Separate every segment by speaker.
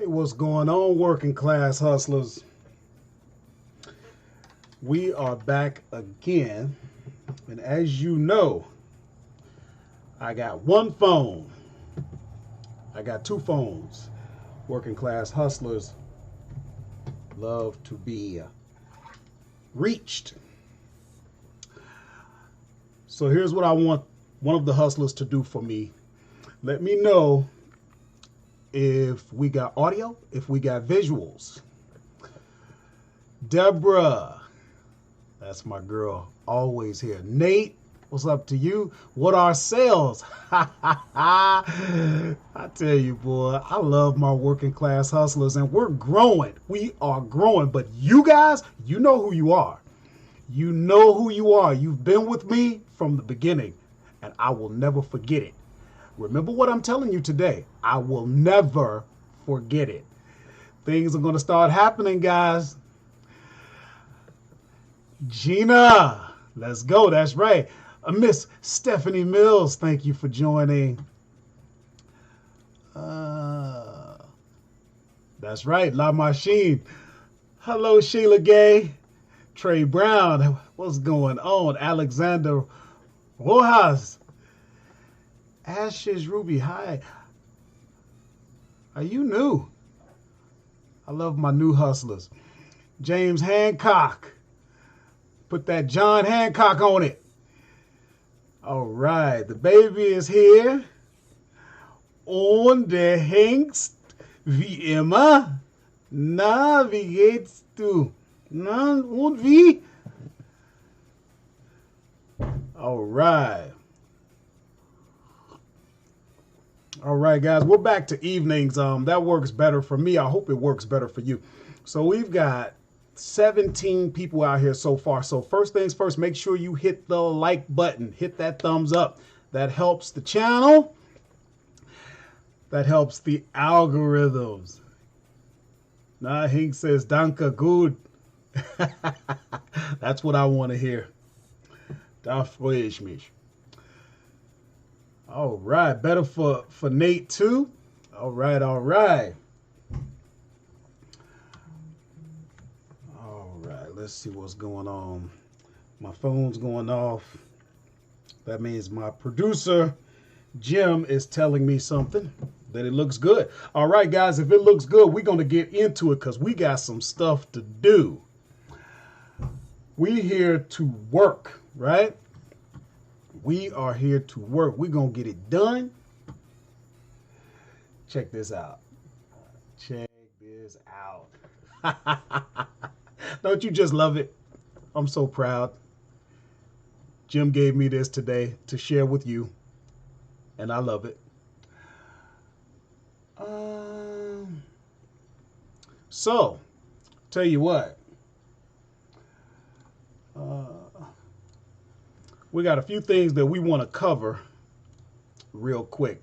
Speaker 1: What's going on, working class hustlers? We are back again, and as you know, I got one phone. I got two phones. Working class hustlers love to be reached. So here's what I want one of the hustlers to do for me. Let me know if we got audio, if we got visuals. Deborah, that's my girl, always here. Nate, what's up to you? What are sales? I tell you, boy, I love my working class hustlers, and we're growing. We are growing, but you guys, you know who you are. You know who you are. You've been with me from the beginning, and I will never forget it. Remember what I'm telling you today. I will never forget it. Things are going to start happening, guys. Gina, let's go. That's right. Miss Stephanie Mills, thank you for joining. That's right. La Machine. Hello, Sheila Gay. Trey Brown, what's going on? Alexander Rojas. Ashes Ruby, hi. Are you new? I love my new hustlers. James Hancock. Put that John Hancock on it. All right, the baby is here. Und der Hengst, wie immer. Na, wie geht's du? Na, und wie? All right. All right, guys, we're back to evenings. That works better for me. I hope it works better for you. So we've got 17 people out here so far. So first things first, make sure you hit the like button. Hit that thumbs up. That helps the channel. That helps the algorithms. Nah, Hink says, Danke, good. That's what I want to hear. Da freue ich mich. All right, better for Nate too. All right, all right. All right, let's see what's going on. My phone's going off. That means my producer, Jim, is telling me something, that it looks good. All right, guys, if it looks good, we're going to get into it because we got some stuff to do. We here to work, right? We are here to work. We're going to get it done. Check this out. Check this out. Don't you just love it? I'm so proud. Jim gave me this today to share with you, and I love it. So, tell you what. We got a few things that we want to cover real quick.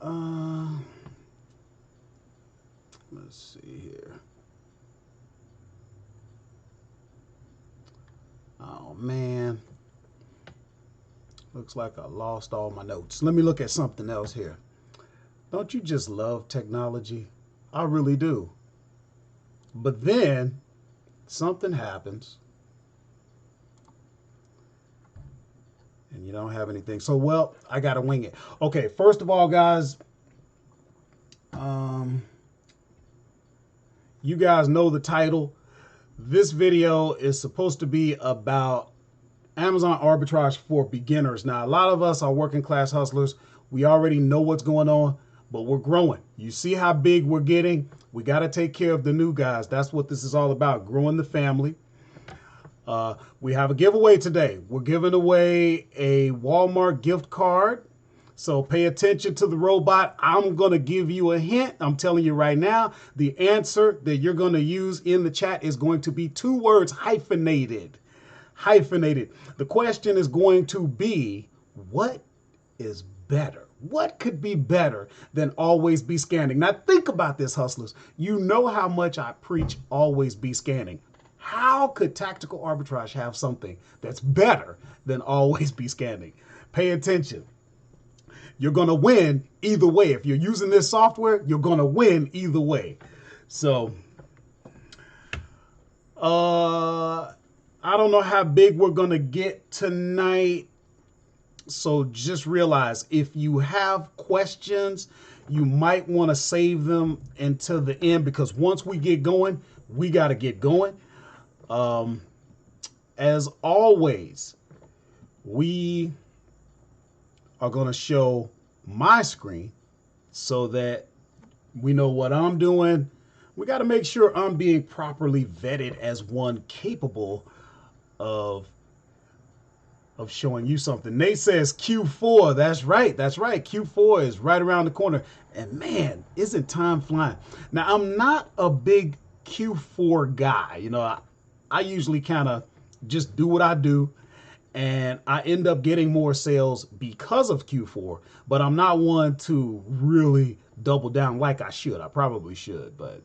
Speaker 1: Let's see here. Oh, man. Looks like I lost all my notes. Let me look at something else here. Don't you just love technology? I really do. But then something happens and you don't have anything. So, well, I got to wing it. Okay, first of all, guys, you guys know the title. This video is supposed to be about Amazon arbitrage for beginners. Now, a lot of us are working class hustlers. We already know what's going on, but we're growing. You see how big we're getting? We got to take care of the new guys. That's what this is all about, growing the family. We have a giveaway today. We're giving away a Walmart gift card. So pay attention to the robot. I'm going to give you a hint. I'm telling you right now, the answer that you're going to use in the chat is going to be 2 words, hyphenated. Hyphenated. The question is going to be, what is better? What could be better than always be scanning? Now think about this, hustlers. You know how much I preach always be scanning. How could tactical arbitrage have something that's better than always be scanning? Pay attention. you're going to win either way. If you're using this software, you're going to win either way. So, I don't know how big we're going to get tonight. So just realize if you have questions, you might want to save them until the end, because once we get going, we got to get going. As always, we are going to show my screen so that we know what I'm doing. We got to make sure I'm being properly vetted as one capable of showing you something. Nate says Q4. That's right. That's right. Q4 is right around the corner. And man, isn't time flying? Now, I'm not a big Q4 guy. You know, I usually kind of just do what I do, and I end up getting more sales because of Q4, but I'm not one to really double down like I should. I probably should, but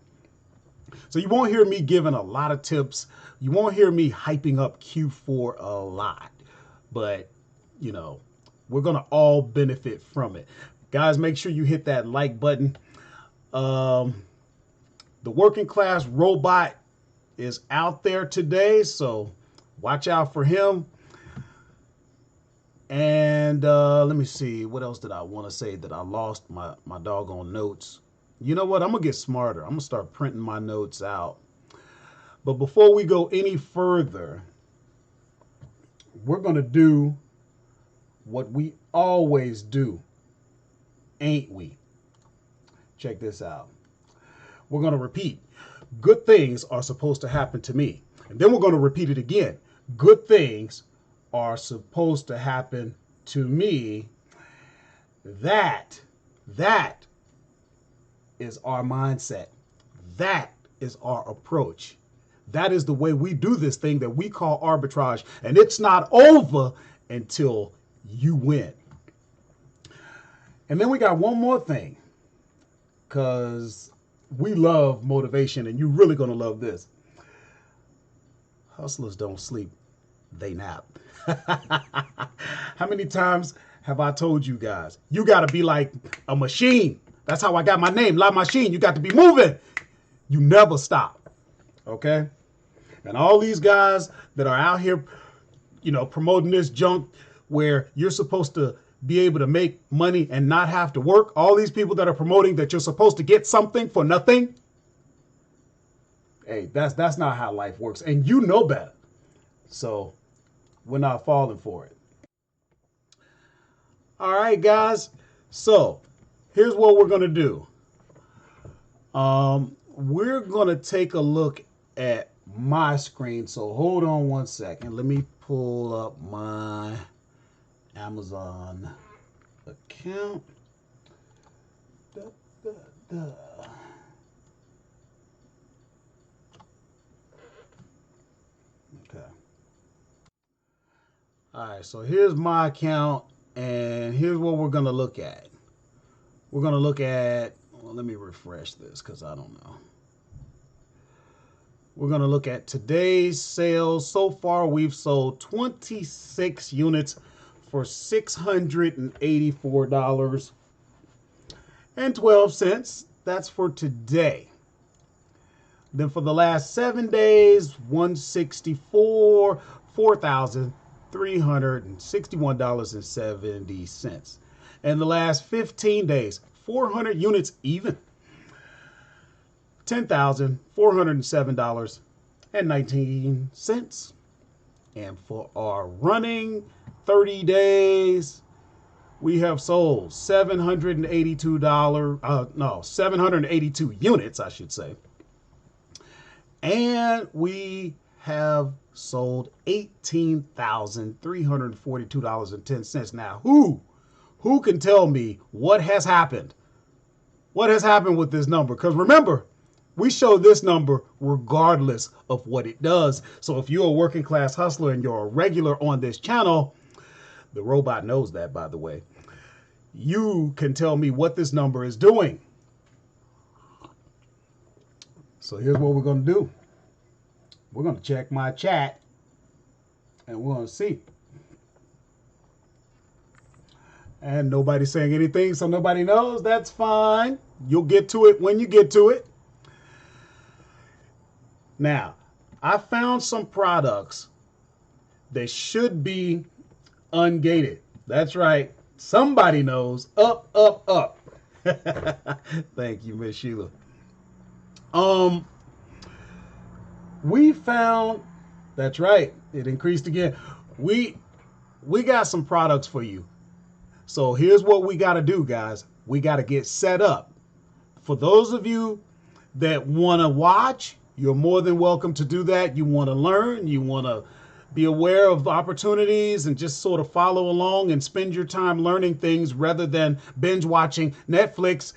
Speaker 1: so you won't hear me giving a lot of tips. You won't hear me hyping up Q4 a lot, but you know, we're going to all benefit from it. Guys, make sure you hit that like button. The working class robot is out there today, so watch out for him. And let me see, what else did I want to say that I lost my doggone notes? You know what? I'm going to get smarter. I'm going to start printing my notes out. But before we go any further, we're going to do what we always do, ain't we? Check this out. We're going to repeat. Good things are supposed to happen to me. And then we're going to repeat it again. Good things are supposed to happen to me. That is our mindset. That is our approach. That is the way we do this thing that we call arbitrage. And it's not over until you win. And then we got one more thing, because we love motivation, and you're really going to love this. Hustlers don't sleep, they nap. How many times have I told you guys, you got to be like a machine? That's how I got my name, La Machine. You got to be moving. You never stop. Okay? And all these guys that are out here, you know, promoting this junk where you're supposed to be able to make money and not have to work. All these people that are promoting that you're supposed to get something for nothing. Hey, that's not how life works. And you know better. So we're not falling for it. All right, guys. So here's what we're going to do. We're going to take a look at my screen. So hold on one second. Let me pull up my Amazon account. Okay. All right, so here's my account, and here's what we're going to look at. We're going to look at, well, let me refresh this because I don't know. We're going to look at today's sales. So far, we've sold 26 units for $684.12. That's for today. Then for the last 7 days, 164, $4,361.70. And the last 15 days, 400 units even, $10,407.19. And for our running 30 days, we have sold 782 units, I should say. And we have sold $18,342.10. Now, who can tell me what has happened? What has happened with this number? Because remember, we show this number regardless of what it does. So if you're a working class hustler and you're a regular on this channel, the robot knows that, by the way, you can tell me what this number is doing. So here's what we're going to do. We're going to check my chat, and we're going to see. And nobody's saying anything, so nobody knows. That's fine. You'll get to it when you get to it. Now, I found some products that should be ungated. That's right. Somebody knows. Up, up, up. Thank you, Miss Sheila. We found, that's right, it increased again. We got some products for you. So here's what we got to do, guys. We got to get set up. For those of you that want to watch, you're more than welcome to do that. You want to learn, you want to be aware of opportunities and just sort of follow along and spend your time learning things rather than binge watching Netflix.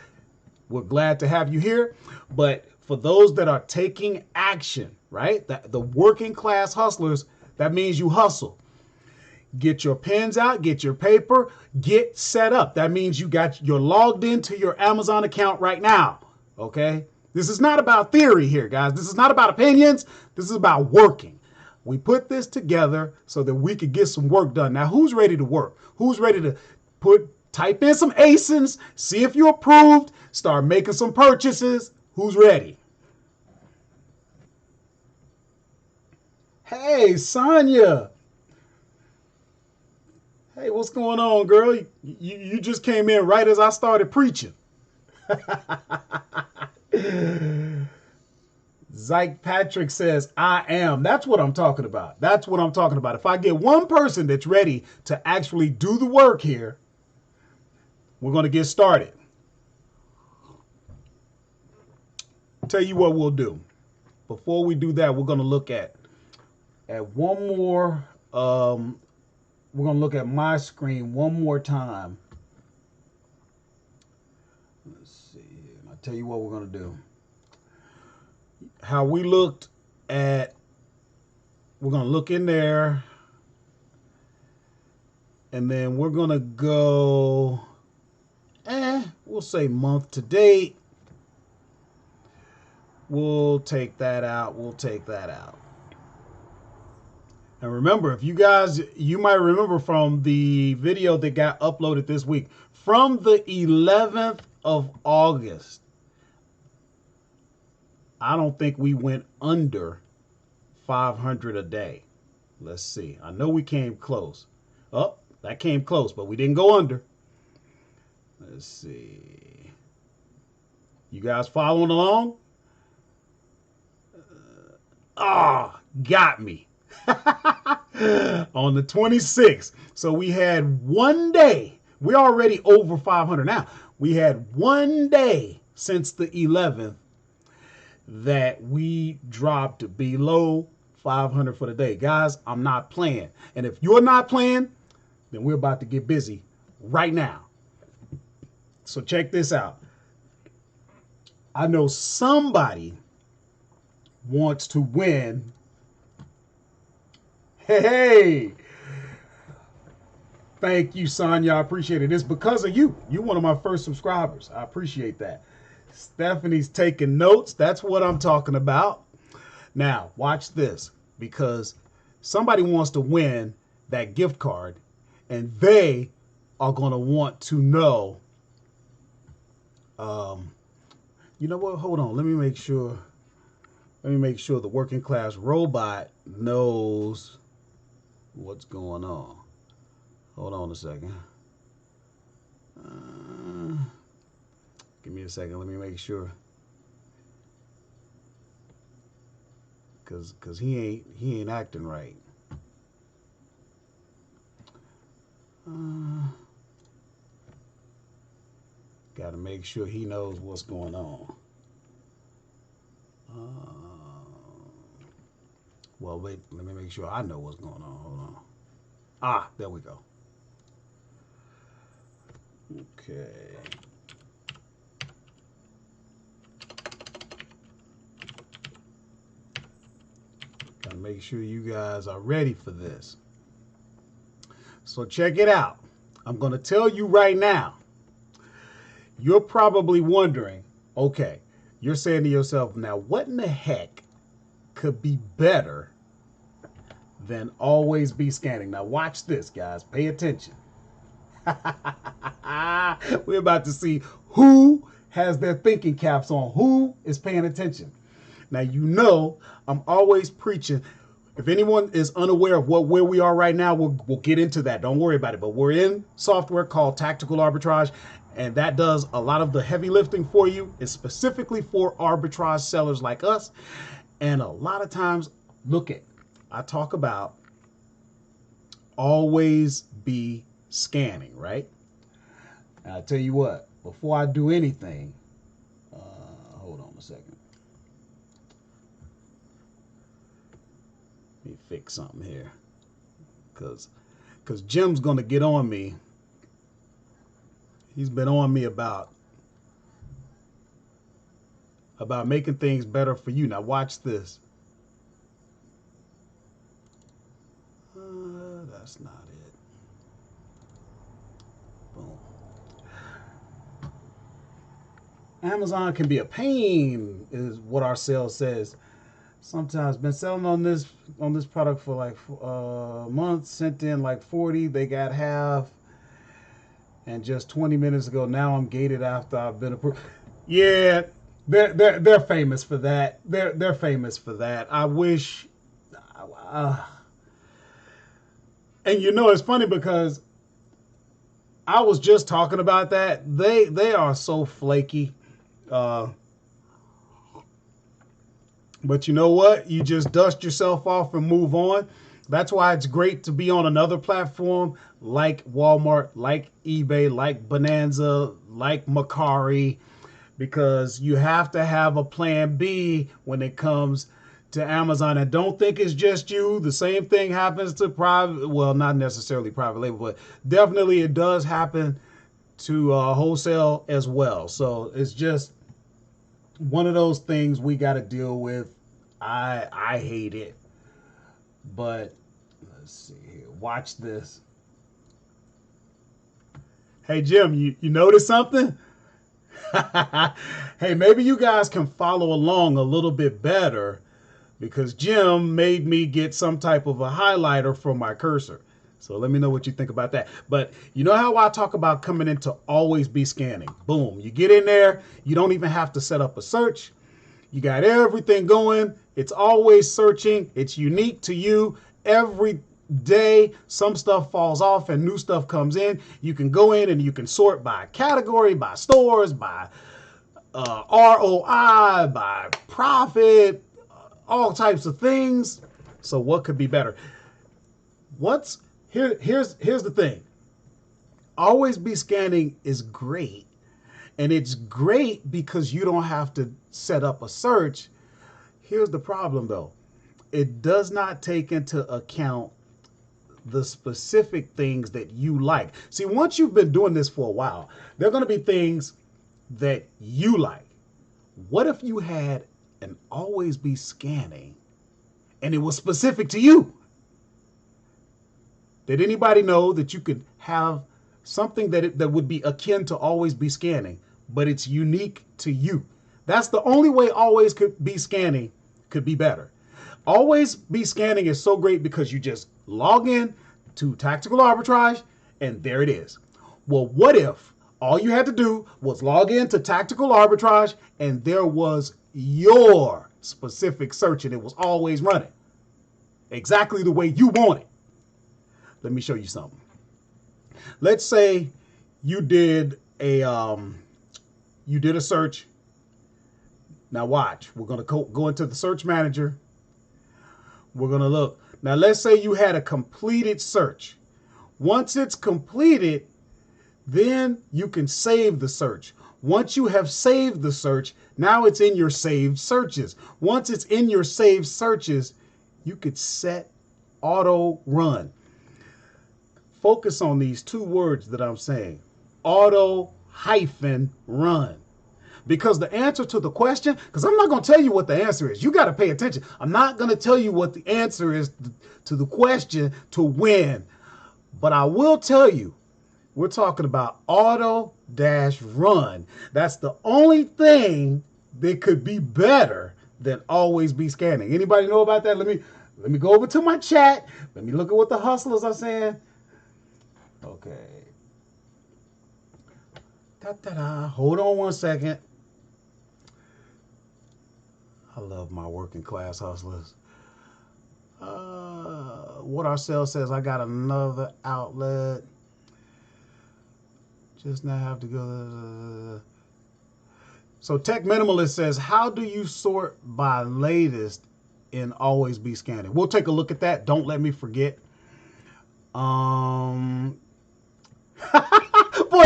Speaker 1: We're glad to have you here. But for those that are taking action, right? The working class hustlers, that means you hustle. Get your pens out, get your paper, get set up. That means you're logged into your Amazon account right now. Okay? This is not about theory here, guys. This is not about opinions. This is about working. We put this together so that we could get some work done. Now, who's ready to work? Who's ready to type in some ASINs, see if you're approved, start making some purchases? Who's ready? Hey, Sonia. Hey, what's going on, girl? You just came in right as I started preaching. Zyke Patrick says, I am. That's what I'm talking about. That's what I'm talking about. If I get one person that's ready to actually do the work here, we're going to get started. Tell you what we'll do. Before we do that, we're going to look at one more. We're going to look at my screen one more time. Let's see. I'll tell you what we're going to do. How we looked at, we're going to look in there, and then we're going to go, we'll say month to date. We'll take that out. We'll take that out. And remember, if you guys, you might remember from the video that got uploaded this week, from the 11th of August, I don't think we went under 500 a day. Let's see. I know we came close. Oh, that came close, but we didn't go under. Let's see. You guys following along? Got me. On the 26th. So we had one day. We're already over 500 now. We had one day since the 11th that we dropped below 500 for the day. Guys, I'm not playing. And if you're not playing, then we're about to get busy right now. So check this out. I know somebody wants to win. Hey, thank you, Sonia. I appreciate it. It's because of you. You're one of my first subscribers. I appreciate that. Stephanie's taking notes. That's what I'm talking about. Now, watch this, because somebody wants to win that gift card, and they are going to want to know. You know what? Hold on. Let me make sure. Let me make sure the working class robot knows what's going on. Hold on a second. Give me a second. Let me make sure. Cause he ain't acting right. Got to make sure he knows what's going on. Well, wait. Let me make sure I know what's going on. Hold on. There we go. Okay. Gotta make sure you guys are ready for this. So check it out. I'm gonna tell you right now. You're probably wondering, okay, you're saying to yourself, now what in the heck could be better than always be scanning? Now watch this, guys. Pay attention. We're about to see who has their thinking caps on, who is paying attention. Now, you know, I'm always preaching. If anyone is unaware of where we are right now, we'll get into that. Don't worry about it. But we're in software called Tactical Arbitrage, and that does a lot of the heavy lifting for you. It's specifically for arbitrage sellers like us. And a lot of times, I talk about always be scanning, right? And I tell you what, before I do anything, hold on a second. Let me fix something here, because Jim's gonna get on me. He's been on me about making things better for you. Now watch this. That's not it. Boom. Amazon can be a pain, is what our sales says. Sometimes been selling on this product for like months, sent in like 40, they got half, and just 20 minutes ago, now I'm gated after I've been approved. Yeah, they're famous for that. They're famous for that. I wish. And you know, it's funny because I was just talking about that. They are so flaky. But you know what? You just dust yourself off and move on. That's why it's great to be on another platform like Walmart, like eBay, like Bonanza, like Mercari, because you have to have a plan B when it comes to Amazon. And don't think it's just you. The same thing happens to private, well, not necessarily private label, but definitely it does happen to wholesale as well. So it's just one of those things we got to deal with. I hate it, but let's see here. Watch this. Hey Jim, you notice something? Hey, maybe you guys can follow along a little bit better, because Jim made me get some type of a highlighter for my cursor. So let me know what you think about that. But you know how I talk about coming in to always be scanning? Boom. You get in there. You don't even have to set up a search. You got everything going. It's always searching. It's unique to you. Every day, some stuff falls off and new stuff comes in. You can go in and you can sort by category, by stores, by ROI, by profit, all types of things. So what could be better? Here's the thing. Always be scanning is great. And it's great because you don't have to set up a search. Here's the problem though. It does not take into account the specific things that you like. See, once you've been doing this for a while, there are going to be things that you like. What if you had an always be scanning and it was specific to you? Did anybody know that you could have something that would be akin to always be scanning, but it's unique to you? That's the only way always could be scanning could be better. Always be scanning is so great because you just log in to Tactical Arbitrage and there it is. Well, what if all you had to do was log in to Tactical Arbitrage and there was your specific search and it was always running exactly the way you want it? Let me show you something. Let's say you did a search. Now watch. We're going to go into the search manager. We're going to look. Now let's say you had a completed search. Once it's completed, then you can save the search. Once you have saved the search, now it's in your saved searches. Once it's in your saved searches, you could set auto run. Focus on these two words that I'm saying. Auto-run. Because the answer to the question, because I'm not going to tell you what the answer is. You got to pay attention. I'm not going to tell you what the answer is to the question to win. But I will tell you, we're talking about auto-run. That's the only thing that could be better than always be scanning. Anybody know about that? Let me go over to my chat. Let me look at what the hustlers are saying. Okay. Hold on one second. I love my working class hustlers. What our sales says, I got another outlet. Just now have to go. So Tech Minimalist says, how do you sort by latest and always be scanning? We'll take a look at that. Don't let me forget. Boy,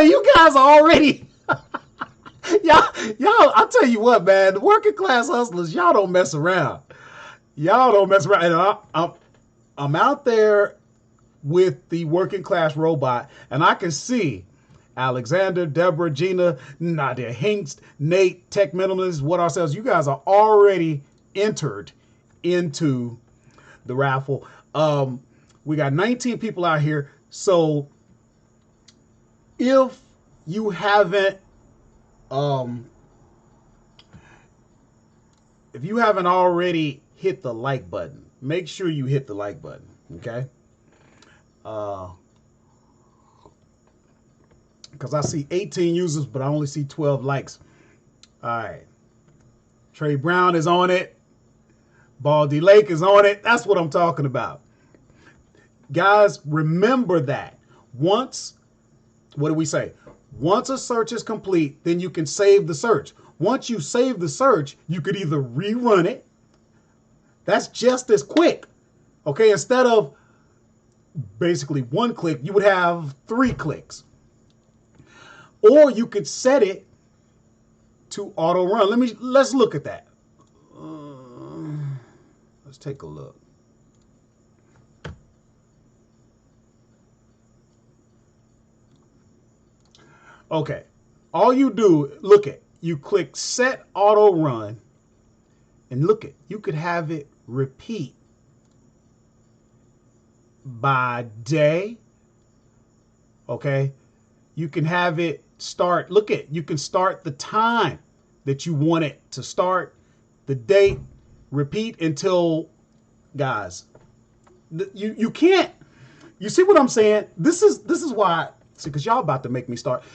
Speaker 1: you guys are already y'all, I'll tell you what, man, the working class hustlers, y'all don't mess around. Y'all don't mess around. And I'm out there with the working class robot, and I can see Alexander, Deborah, Gina, Nadia Hinkst, Nate, Tech Minimalist, What Ourselves. You guys are already entered into the raffle. We got 19 people out here. So if you haven't already hit the like button, make sure you hit the like button, okay? Because I see 18 users, but I only see 12 likes. All right. Trey Brown is on it. Baldy Lake is on it. That's what I'm talking about. Guys, remember that. Once, what do we say? Once a search is complete, then you can save the search. Once you save the search, you could either rerun it. That's just as quick. Okay, instead of basically one click, you would have 3 clicks. Or you could set it to auto run. Let's look at that. Let's take a look. Okay, all you do, you click set auto run, and you could have it repeat by day. Okay, you can have it start, you can start the time that you want it to start, the date, repeat until, guys, you can't, you see what I'm saying? This is why, see, because y'all about to make me start.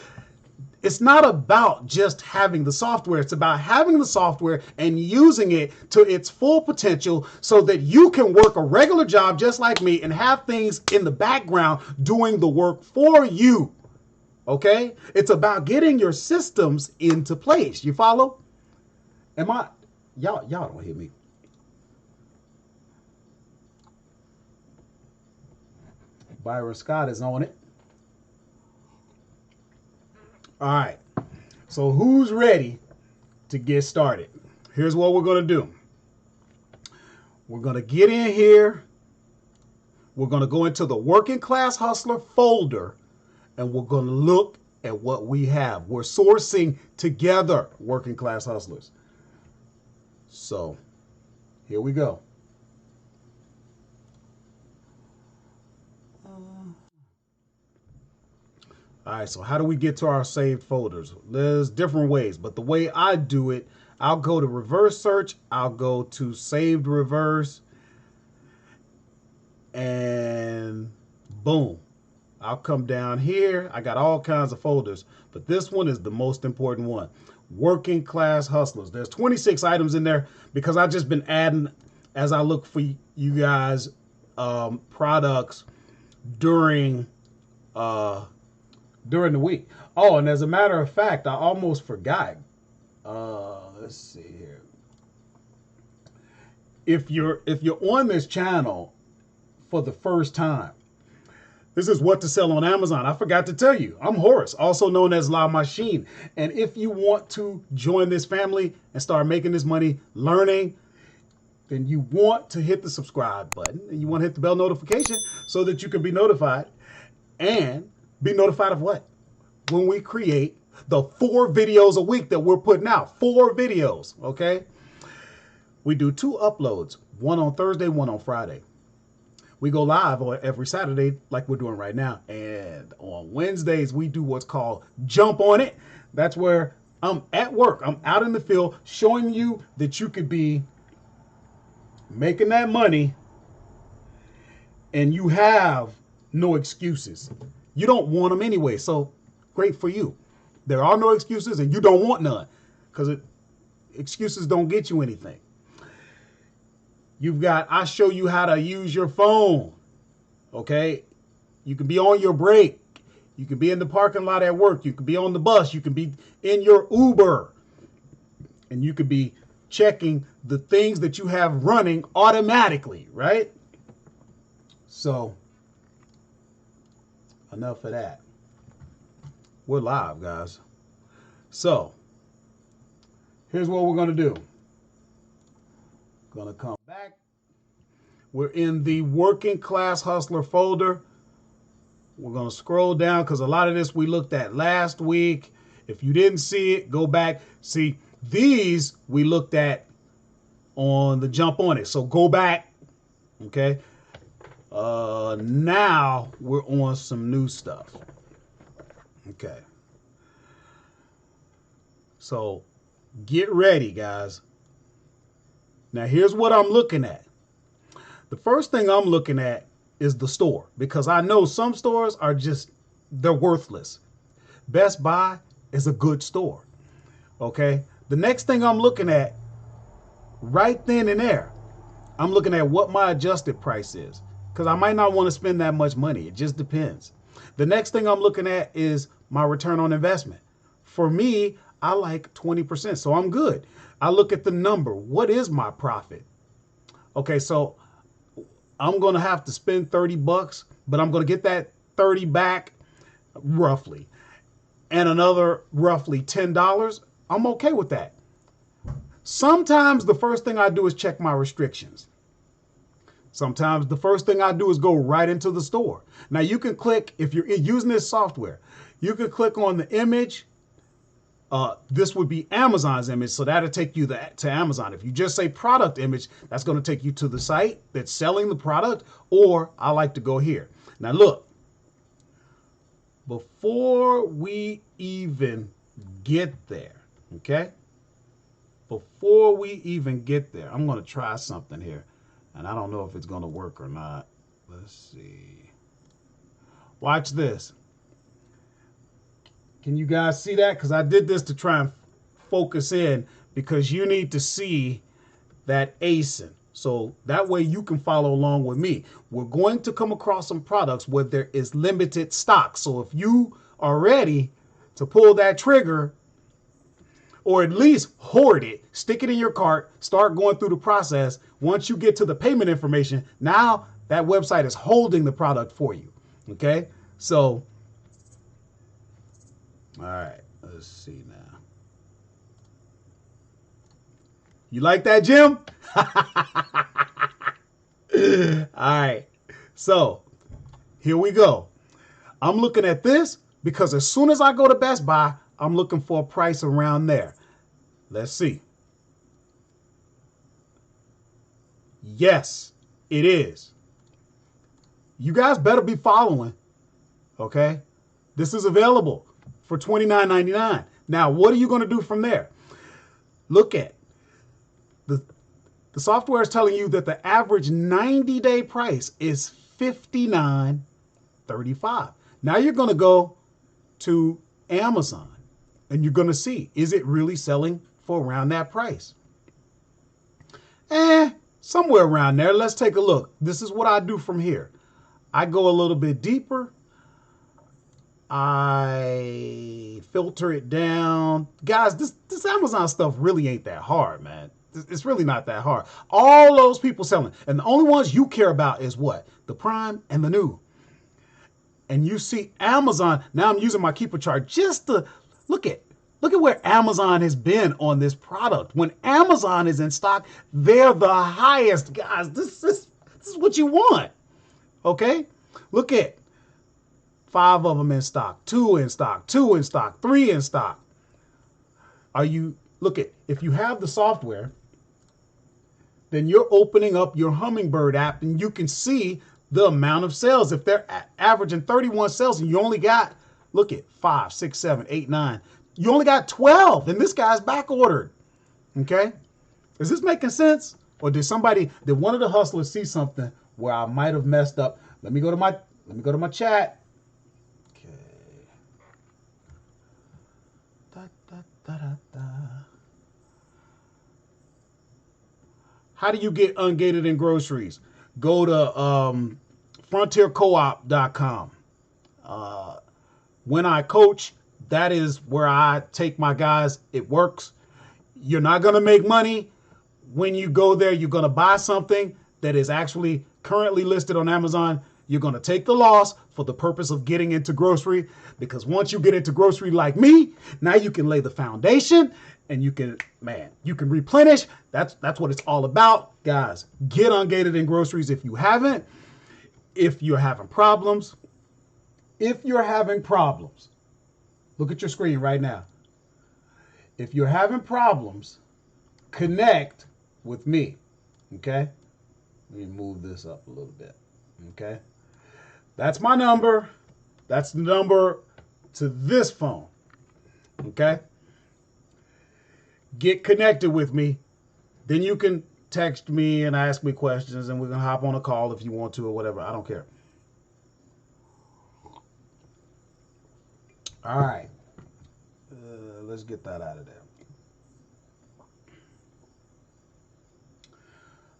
Speaker 1: It's not about just having the software. It's about having the software and using it to its full potential so that you can work a regular job just like me and have things in the background doing the work for you. Okay? It's about getting your systems into place. You follow? Y'all don't hear me. Byron Scott is on it. All right, so who's ready to get started? Here's what we're going to do. We're going to get in here. We're going to go into the Working Class Hustler folder, and we're going to look at what we have. We're sourcing together, Working Class Hustlers. So here we go. All right, so how do we get to our saved folders? There's different ways, but the way I do it, I'll go to reverse search, I'll go to saved reverse, and boom. I'll come down here. I got all kinds of folders, but this one is the most important one. Working Class Hustlers. There's 26 items in there because I've just been adding as I look for you guys products during the week. Oh, and as a matter of fact, I almost forgot. Let's see here. If you're on this channel for the first time, this is what to sell on Amazon. I forgot to tell you, I'm Horace, also known as La Machine. And if you want to join this family and start making this money learning, then you want to hit the subscribe button and you want to hit the bell notification so that you can be notified. And be notified of what? When we create the 4 videos a week that we're putting out. 4 videos, okay? We do 2 uploads, one on Thursday, one on Friday. We go live on every Saturday like we're doing right now. And on Wednesdays, we do what's called Jump On It. That's where I'm at work. I'm out in the field showing you that you could be making that money and you have no excuses. You don't want them anyway, so great for you. There are no excuses, and you don't want none, because excuses don't get you anything. You've got, I show you how to use your phone. Okay? You can be on your break. You can be in the parking lot at work. You can be on the bus. You can be in your Uber. And you could be checking the things that you have running automatically, right? So, enough of that. We're live, guys. So, here's what we're going to do. Going to come back. We're in the Working Class Hustler folder. We're going to scroll down because a lot of this we looked at last week. If you didn't see it, go back. See, these we looked at on the Jump On It. So go back. Okay. Now we're on some new stuff. Okay. So get ready, guys. Now here's what I'm looking at. The first thing I'm looking at is the store, because I know some stores are just, they're worthless. Best Buy is a good store. Okay. The next thing I'm looking at right then and there, I'm looking at what my adjusted price is, because I might not want to spend that much money. It just depends. The next thing I'm looking at is my return on investment. For me, I like 20%, so I'm good. I look at the number. What is my profit? Okay, so I'm going to have to spend 30 bucks, but I'm going to get that 30 back roughly, and another roughly $10. I'm okay with that. Sometimes the first thing I do is check my restrictions. Sometimes the first thing I do is go right into the store. Now you can click, if you're using this software, you can click on the image. This would be Amazon's image, so that'll take you to Amazon. If you just say product image, that's going to take you to the site that's selling the product, or I like to go here. Now look, before we even get there, okay? Before we even get there, I'm going to try something here, and I don't know if it's going to work or not. Let's see. Watch this. Can you guys see that? Because I did this to try and focus in, because you need to see that ASIN. So that way you can follow along with me. We're going to come across some products where there is limited stock. So if you are ready to pull that trigger, or at least hoard it, stick it in your cart, start going through the process. Once you get to the payment information, now that website is holding the product for you. Okay? So, all right, let's see now. You like that, Jim? All right, so here we go. I'm looking at this because as soon as I go to Best Buy, I'm looking for a price around there. Let's see. Yes, it is. You guys better be following, okay? This is available for $29.99. Now, what are you going to do from there? Look at the software is telling you that the average 90-day price is $59.35. Now you're going to go to Amazon and you're going to see, is it really selling for around that price? Somewhere around there. Let's take a look. This is what I do from here. I go a little bit deeper. I filter it down. Guys, this Amazon stuff really ain't that hard, man. It's really not that hard. All those people selling, and the only ones you care about is what? The Prime and the New. And you see Amazon, now I'm using my keeper chart just to look at where Amazon has been on this product. When Amazon is in stock, they're the highest. Guys, this is what you want. Okay? Look at 5 of them in stock, 2 in stock, 2 in stock, 3 in stock. Look at, if you have the software, then you're opening up your Hummingbird app and you can see the amount of sales. If they're averaging 31 sales and you only got, look at 5, 6, 7, 8, 9, you only got 12 and this guy's back ordered. Okay? Is this making sense? Or did one of the hustlers see something where I might have messed up? Let me go to my chat. Okay. How do you get ungated in groceries? Go to frontiercoop.com. When I coach, that is where I take my guys. It works. You're not going to make money when you go there. You're going to buy something that is actually currently listed on Amazon. You're going to take the loss for the purpose of getting into grocery, because once you get into grocery like me, now you can lay the foundation and you can replenish. That's what it's all about. Guys, get ungated in groceries if you haven't. If you're having problems, look at your screen right now. If you're having problems, connect with me. Okay? Let me move this up a little bit. Okay? That's my number. That's the number to this phone. Okay? Get connected with me. Then you can text me and ask me questions, and we can hop on a call if you want to or whatever. I don't care. All right. Let's get that out of there.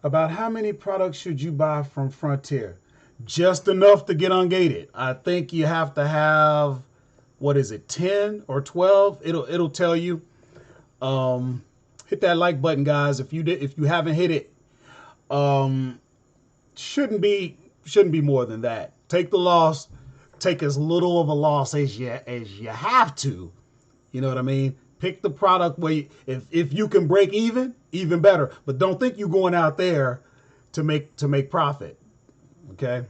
Speaker 1: About how many products should you buy from Frontier? Just enough to get ungated. I think you have to have, 10 or 12? It'll tell you. Hit that like button, guys. If you haven't hit it, shouldn't be more than that. Take the loss. Take as little of a loss as you have to. You know what I mean? Pick the product where if you can break even better. But don't think you're going out there to make profit. Okay.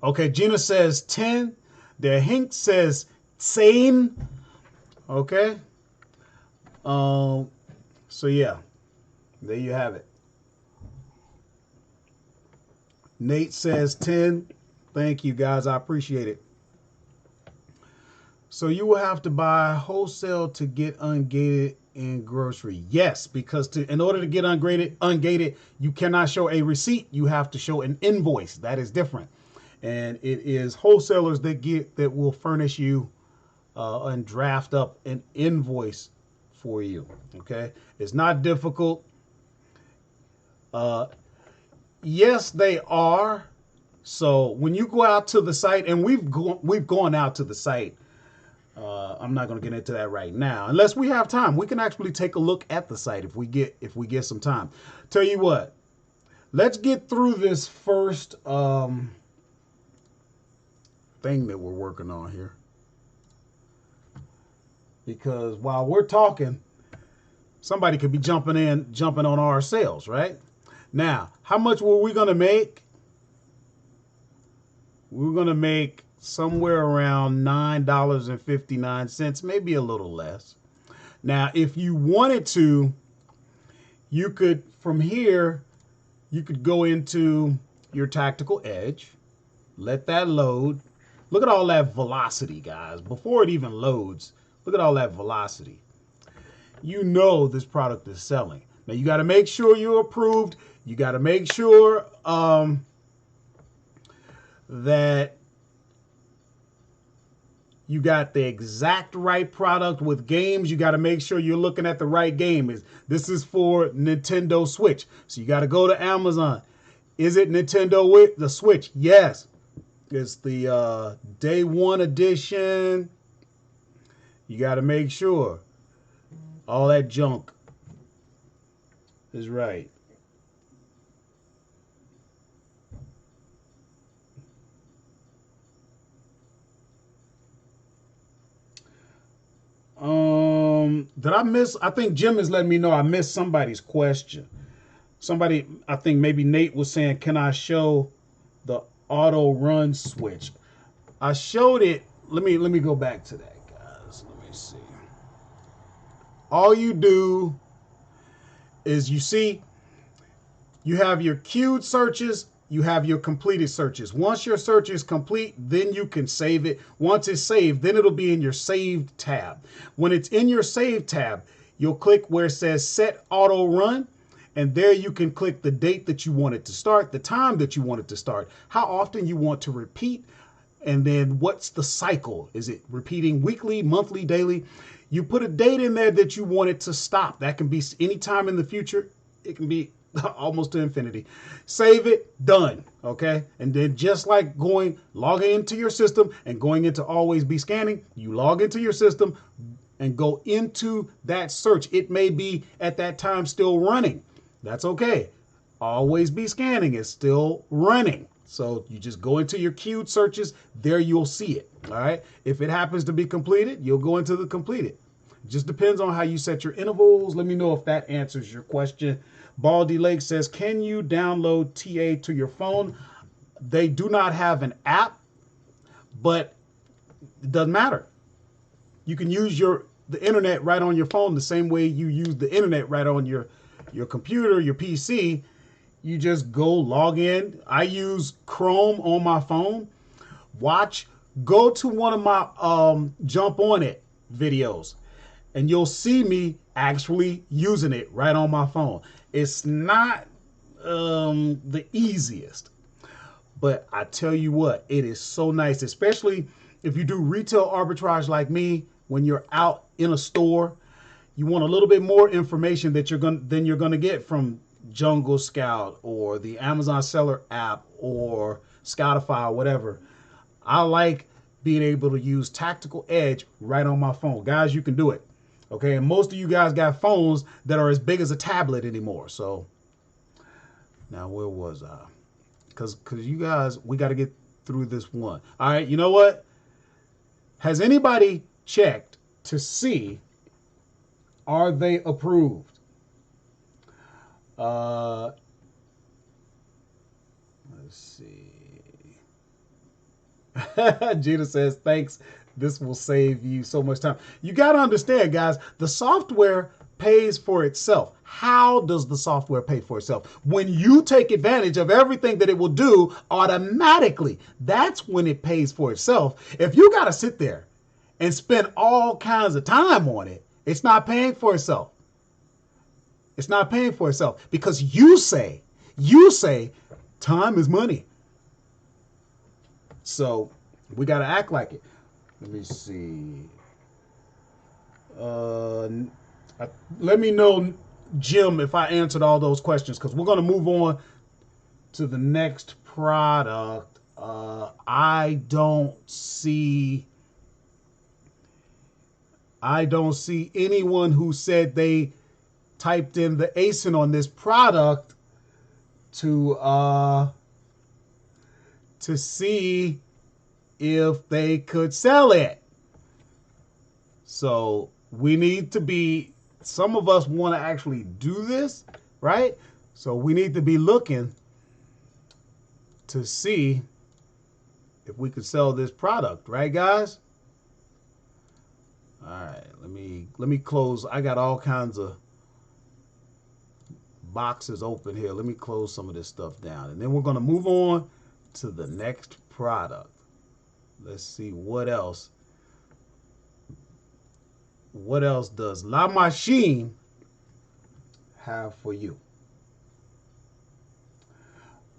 Speaker 1: Okay. Gina says 10. Der Hink says same. Okay. So yeah, there you have it. Nate says 10. Thank you, guys. I appreciate it. So you will have to buy wholesale to get ungated in grocery. Yes, because in order to get ungated, you cannot show a receipt. You have to show an invoice. That is different. And it is wholesalers that will furnish you and draft up an invoice for you. Okay, it's not difficult. Yes, they are. So when you go out to the site, and we've gone out to the site. I'm not going to get into that right now, unless we have time. We can actually take a look at the site if we get some time. Tell you what, let's get through this first thing that we're working on here, because while we're talking, somebody could be jumping on our sales, right? Now, how much were we going to make? We're going to make somewhere around $9.59, maybe a little less. Now, if you wanted to, you could, from here, you could go into your tactical edge, let that load. Look at all that velocity, guys. Before it even loads, look at all that velocity. You know this product is selling. Now, you got to make sure you're approved. You got to make sure that you got the exact right product. With games, you got to make sure you're looking at the right game. This is for Nintendo Switch. So you got to go to Amazon. Is it Nintendo with the Switch? Yes. It's the day one edition. You got to make sure all that junk is right. Did I miss? I think Jim is letting me know I missed somebody's question. Somebody, I think maybe Nate was saying, can I show the auto run switch? I showed it. Let me go back to that, guys. Let me see. All you do is you see you have your queued searches, you have your completed searches. Once your search is complete, then you can save it. Once it's saved, then it'll be in your saved tab. When it's in your saved tab, you'll click where it says set auto run. And there you can click the date that you want it to start, the time that you want it to start, how often you want to repeat, and then what's the cycle? Is it repeating weekly, monthly, daily? You put a date in there that you want it to stop. That can be any time in the future. It can be almost to infinity. Save it, done. Okay. And then just like logging into your system and going into always be scanning, you log into your system and go into that search. It may be at that time still running. That's okay. Always be scanning is still running. So you just go into your queued searches. There you'll see it. All right. If it happens to be completed, you'll go into the completed. It just depends on how you set your intervals. Let me know if that answers your question. Baldy Lake says, can you download TA to your phone? They do not have an app, but it doesn't matter. You can use the internet right on your phone the same way you use the internet right on your computer, your PC. You just go log in. I use Chrome on my phone. Go to one of my Jump On It videos, and you'll see me actually using it right on my phone. It's not the easiest, but I tell you what, it is so nice, especially if you do retail arbitrage like me. When you're out in a store, you want a little bit more information than you're gonna get from Jungle Scout or the Amazon Seller app or Scoutify or whatever. I like being able to use Tactical Edge right on my phone. Guys, you can do it. Okay, and most of you guys got phones that are as big as a tablet anymore. So now where was I? Because you guys, we got to get through this one. All right, you know what? Has anybody checked to see, are they approved? Let's see. Gina says, thanks. This will save you so much time. You got to understand, guys, the software pays for itself. How does the software pay for itself? When you take advantage of everything that it will do automatically, that's when it pays for itself. If you got to sit there and spend all kinds of time on it, it's not paying for itself. It's not paying for itself because you say time is money. So we got to act like it. Let me see. Let me know, Jim, if I answered all those questions, because we're going to move on to the next product. I don't see anyone who said they typed in the ASIN on this product to see if they could sell it. So we need to be, some of us want to actually do this, right? So we need to be looking to see if we could sell this product, right, guys? All right, let me close. I got all kinds of boxes open here. Let me close some of this stuff down, and then we're going to move on to the next product. Let's see what else. What else does La Machine have for you?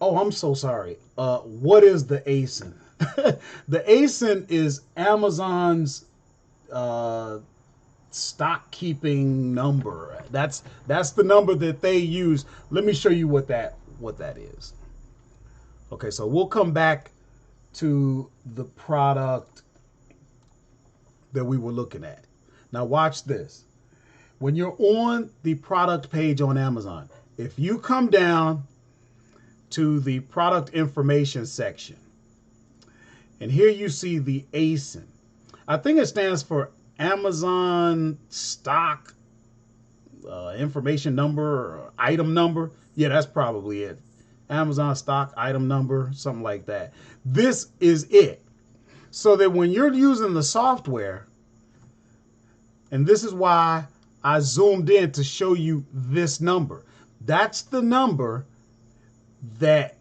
Speaker 1: Oh, I'm so sorry. What is the ASIN? The ASIN is Amazon's stock keeping number. That's the number that they use. Let me show you what that is. Okay, so we'll come back to the product that we were looking at. Now watch this. When you're on the product page on Amazon, if you come down to the product information section, and here you see the ASIN. I think it stands for Amazon stock information number or item number. Yeah, that's probably it. Amazon stock item number, something like that. This is it. So that when you're using the software, and this is why I zoomed in to show you this number. That's the number that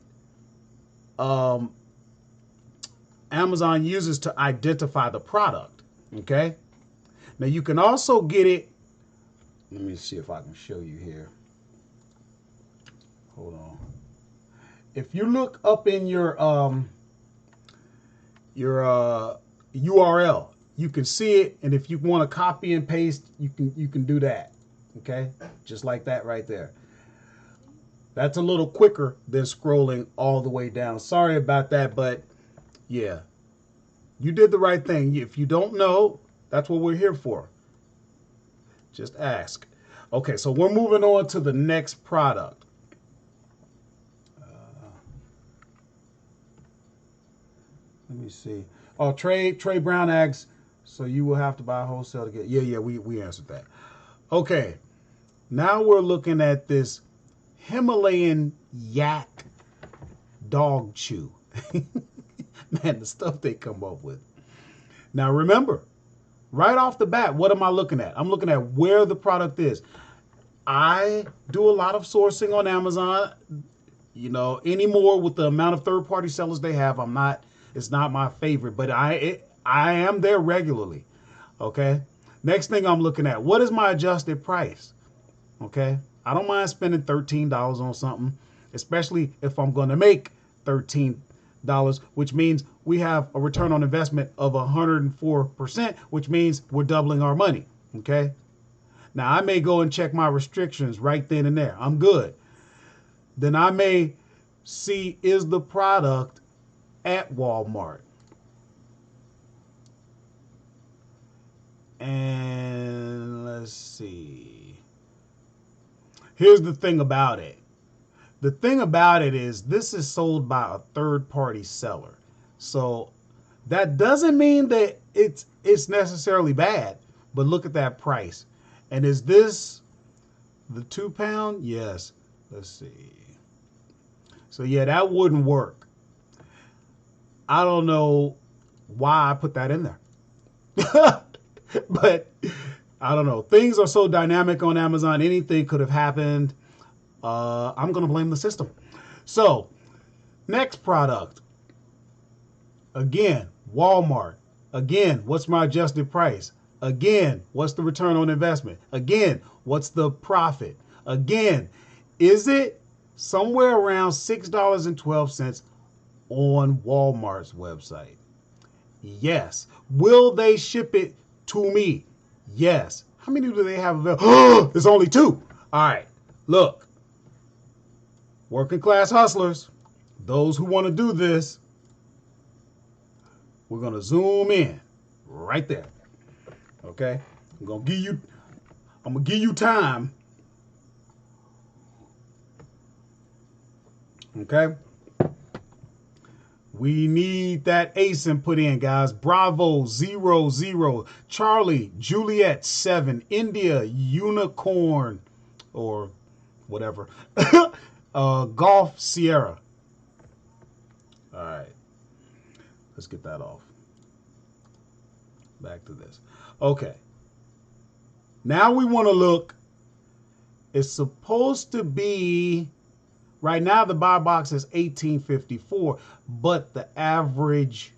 Speaker 1: Amazon uses to identify the product. Okay. Now you can also get it. Let me see if I can show you here. Hold on. If you look up in your URL, you can see it, and if you want to copy and paste, you can do that. Okay, just like that right there. That's a little quicker than scrolling all the way down. Sorry about that, but yeah, you did the right thing. If you don't know, that's what we're here for. Just ask. Okay, so we're moving on to the next product. Let me see. Oh, Trey Brown asks, so you will have to buy wholesale to get. Yeah, we answered that. Okay, now we're looking at this Himalayan yak dog chew. Man, the stuff they come up with. Now remember, right off the bat, what am I looking at? I'm looking at where the product is. I do a lot of sourcing on Amazon. You know, anymore with the amount of third-party sellers they have, it's not my favorite, but I am there regularly. Okay. Next thing I'm looking at, what is my adjusted price? Okay. I don't mind spending $13 on something, especially if I'm going to make $13, which means we have a return on investment of 104%, which means we're doubling our money. Okay. Now I may go and check my restrictions right then and there. I'm good. Then I may see, is the product at Walmart? And let's see. Here's the thing about it. The thing about it is this is sold by a third-party seller. So that doesn't mean that it's necessarily bad, but look at that price. And is this the 2 pound? Yes. Let's see. So yeah, that wouldn't work. I don't know why I put that in there. But I don't know. Things are so dynamic on Amazon. Anything could have happened. I'm going to blame the system. So next product. Again, Walmart. Again, what's my adjusted price? Again, what's the return on investment? Again, what's the profit? Again, is it somewhere around $6.12 on Walmart's website? Yes. Will they ship it to me? Yes. How many do they have available? There's only 2. All right. Look. Working class hustlers, those who want to do this, we're going to zoom in right there. Okay? I'm going to give you time. Okay? We need that ASIN put in, guys. Bravo 00, Charlie, Juliet 7, India, Unicorn, or whatever. Golf Sierra. All right. Let's get that off. Back to this. Okay. Now we want to look. It's supposed to be, right now the buy box is $18.54, but the average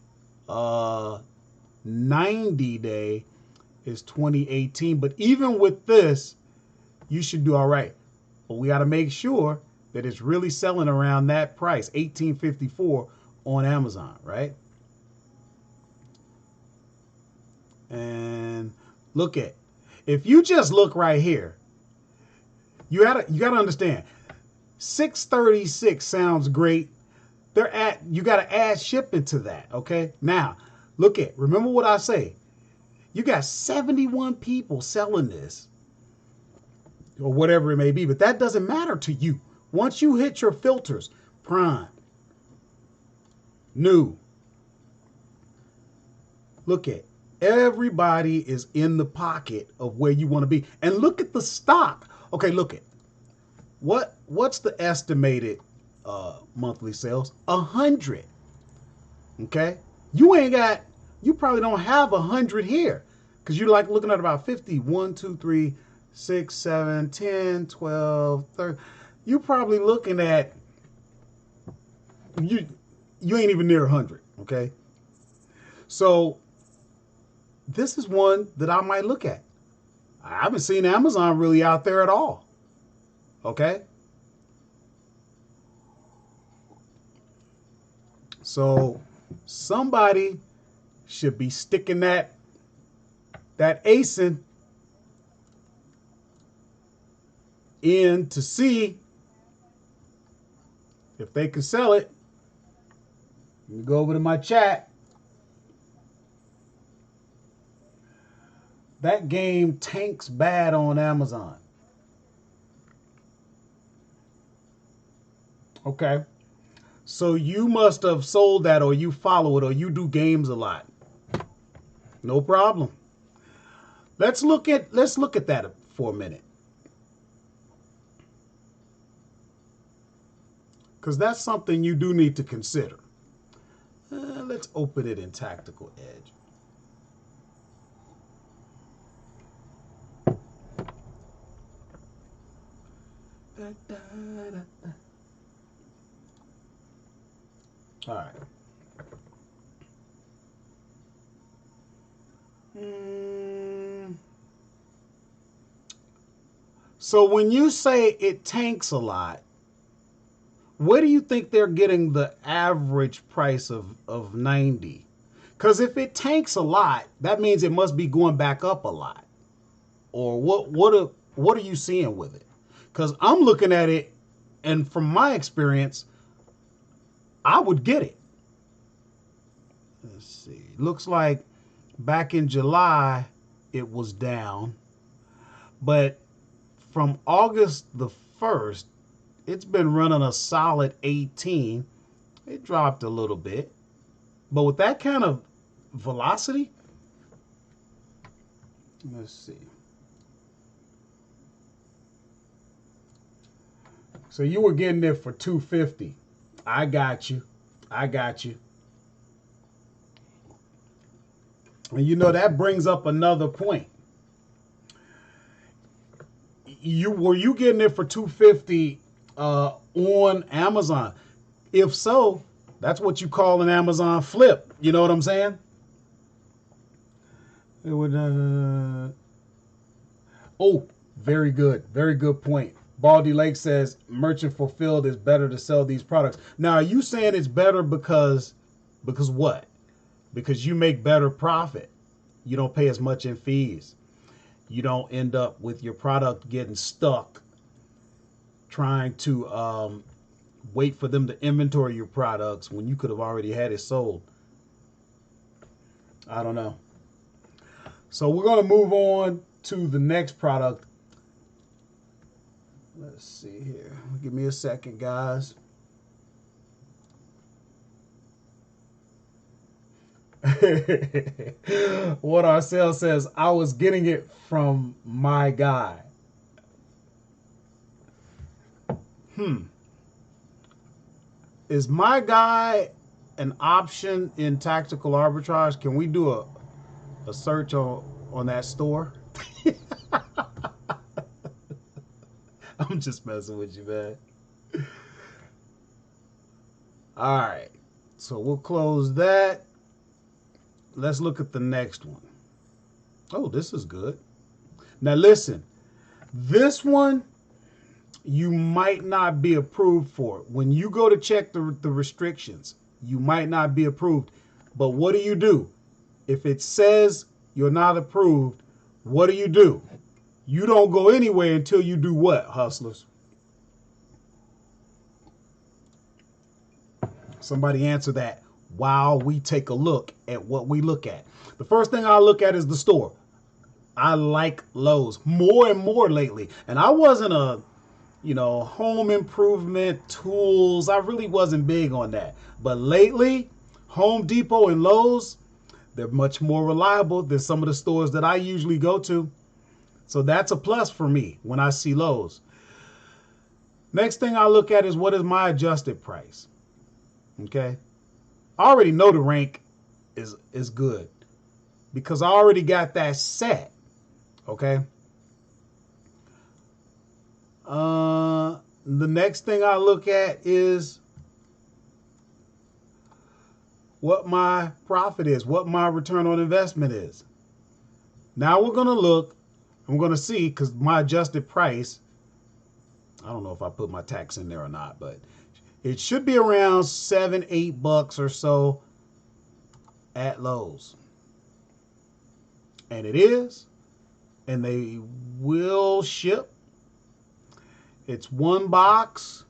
Speaker 1: 90 day is $20.18. But even with this, you should do all right. But we got to make sure that it's really selling around that price, $18.54 on Amazon, right? And look at, if you just look right here, you gotta understand, $6.36 sounds great. You gotta add shipping to that, okay? Now, look at, remember what I say. You got 71 people selling this, or whatever it may be, but that doesn't matter to you. Once you hit your filters, Prime, New, look at, everybody is in the pocket of where you want to be. And look at the stock. Okay, look at, what's the estimated monthly sales? 100. Okay, you probably don't have 100 here, because you're like looking at about 50. 1, 2, 3, 6, 7, 10, 12, 13. You're probably looking at, you ain't even near 100. Okay, so this is one that I might look at. I haven't seen Amazon really out there at all. Okay, so somebody should be sticking that that ASIN in to see if they can sell it. Let me go over to my chat. That game tanks bad on Amazon. Okay. So you must have sold that, or you follow it, or you do games a lot. No problem. Let's look at that for a minute. Because that's something you do need to consider. Let's open it in Tactical Edge. All right. So when you say it tanks a lot, where do you think they're getting the average price of 90? Because if it tanks a lot, that means it must be going back up a lot. Or what are you seeing with it? Because I'm looking at it, and from my experience, I would get it. Let's see. Looks like back in July, it was down. But from August the 1st, it's been running a solid 18. It dropped a little bit. But with that kind of velocity, let's see. So you were getting it for $250. I got you. I got you. And you know, that brings up another point. Were you getting it for $250 on Amazon? If so, that's what you call an Amazon flip. You know what I'm saying? It would. Oh, very good. Very good point. Baldy Lake says merchant fulfilled is better to sell these products. Now, are you saying it's better because what? Because you make better profit. You don't pay as much in fees. You don't end up with your product getting stuck trying to wait for them to inventory your products when you could have already had it sold. I don't know. So we're going to move on to the next product. Let's see here. Give me a second, guys. What our sales says, I was getting it from my guy. Is my guy an option in tactical arbitrage? Can we do a search on that store? I'm just messing with you, man. All right. So we'll close that. Let's look at the next one. Oh, this is good. Now listen, this one you might not be approved for. When you go to check the restrictions, you might not be approved. But what do? If it says you're not approved, what do? You don't go anywhere until you do what, hustlers? Somebody answer that while we take a look at what we look at. The first thing I look at is the store. I like Lowe's more and more lately. And I wasn't a, home improvement tools. I really wasn't big on that. But lately, Home Depot and Lowe's, they're much more reliable than some of the stores that I usually go to. So that's a plus for me when I see Lowe's. Next thing I look at is what is my adjusted price. Okay. I already know the rank is good because I already got that set. Okay. The next thing I look at is what my profit is, what my return on investment is. Now we're going to look, I'm going to see, because my adjusted price, I don't know if I put my tax in there or not, but it should be around $7-8 or so at Lowe's. And it is. And they will ship. It's one box.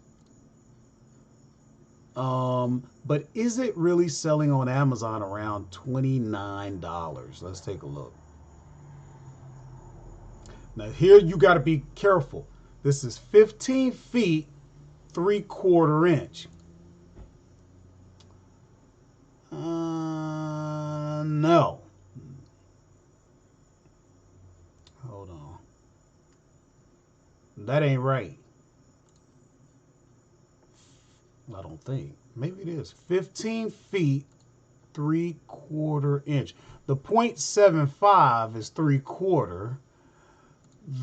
Speaker 1: But is it really selling on Amazon around $29? Let's take a look. Now here you got to be careful. This is 15 feet, 3/4 inch. No. Hold on. That ain't right. I don't think. Maybe it is. 15 feet, 3/4 inch. The 0.75 is 3/4.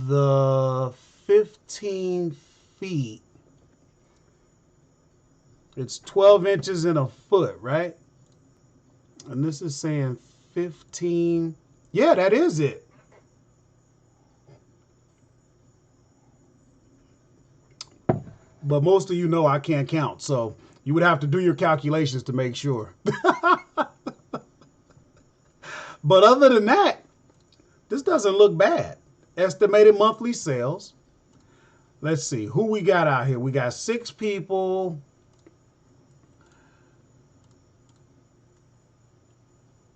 Speaker 1: The 15 feet, it's 12 inches in a foot, right? And this is saying 15. Yeah, that is it. But most of you know I can't count, so you would have to do your calculations to make sure. But other than that, this doesn't look bad. Estimated monthly sales. Let's see who we got out here. We got 6 people.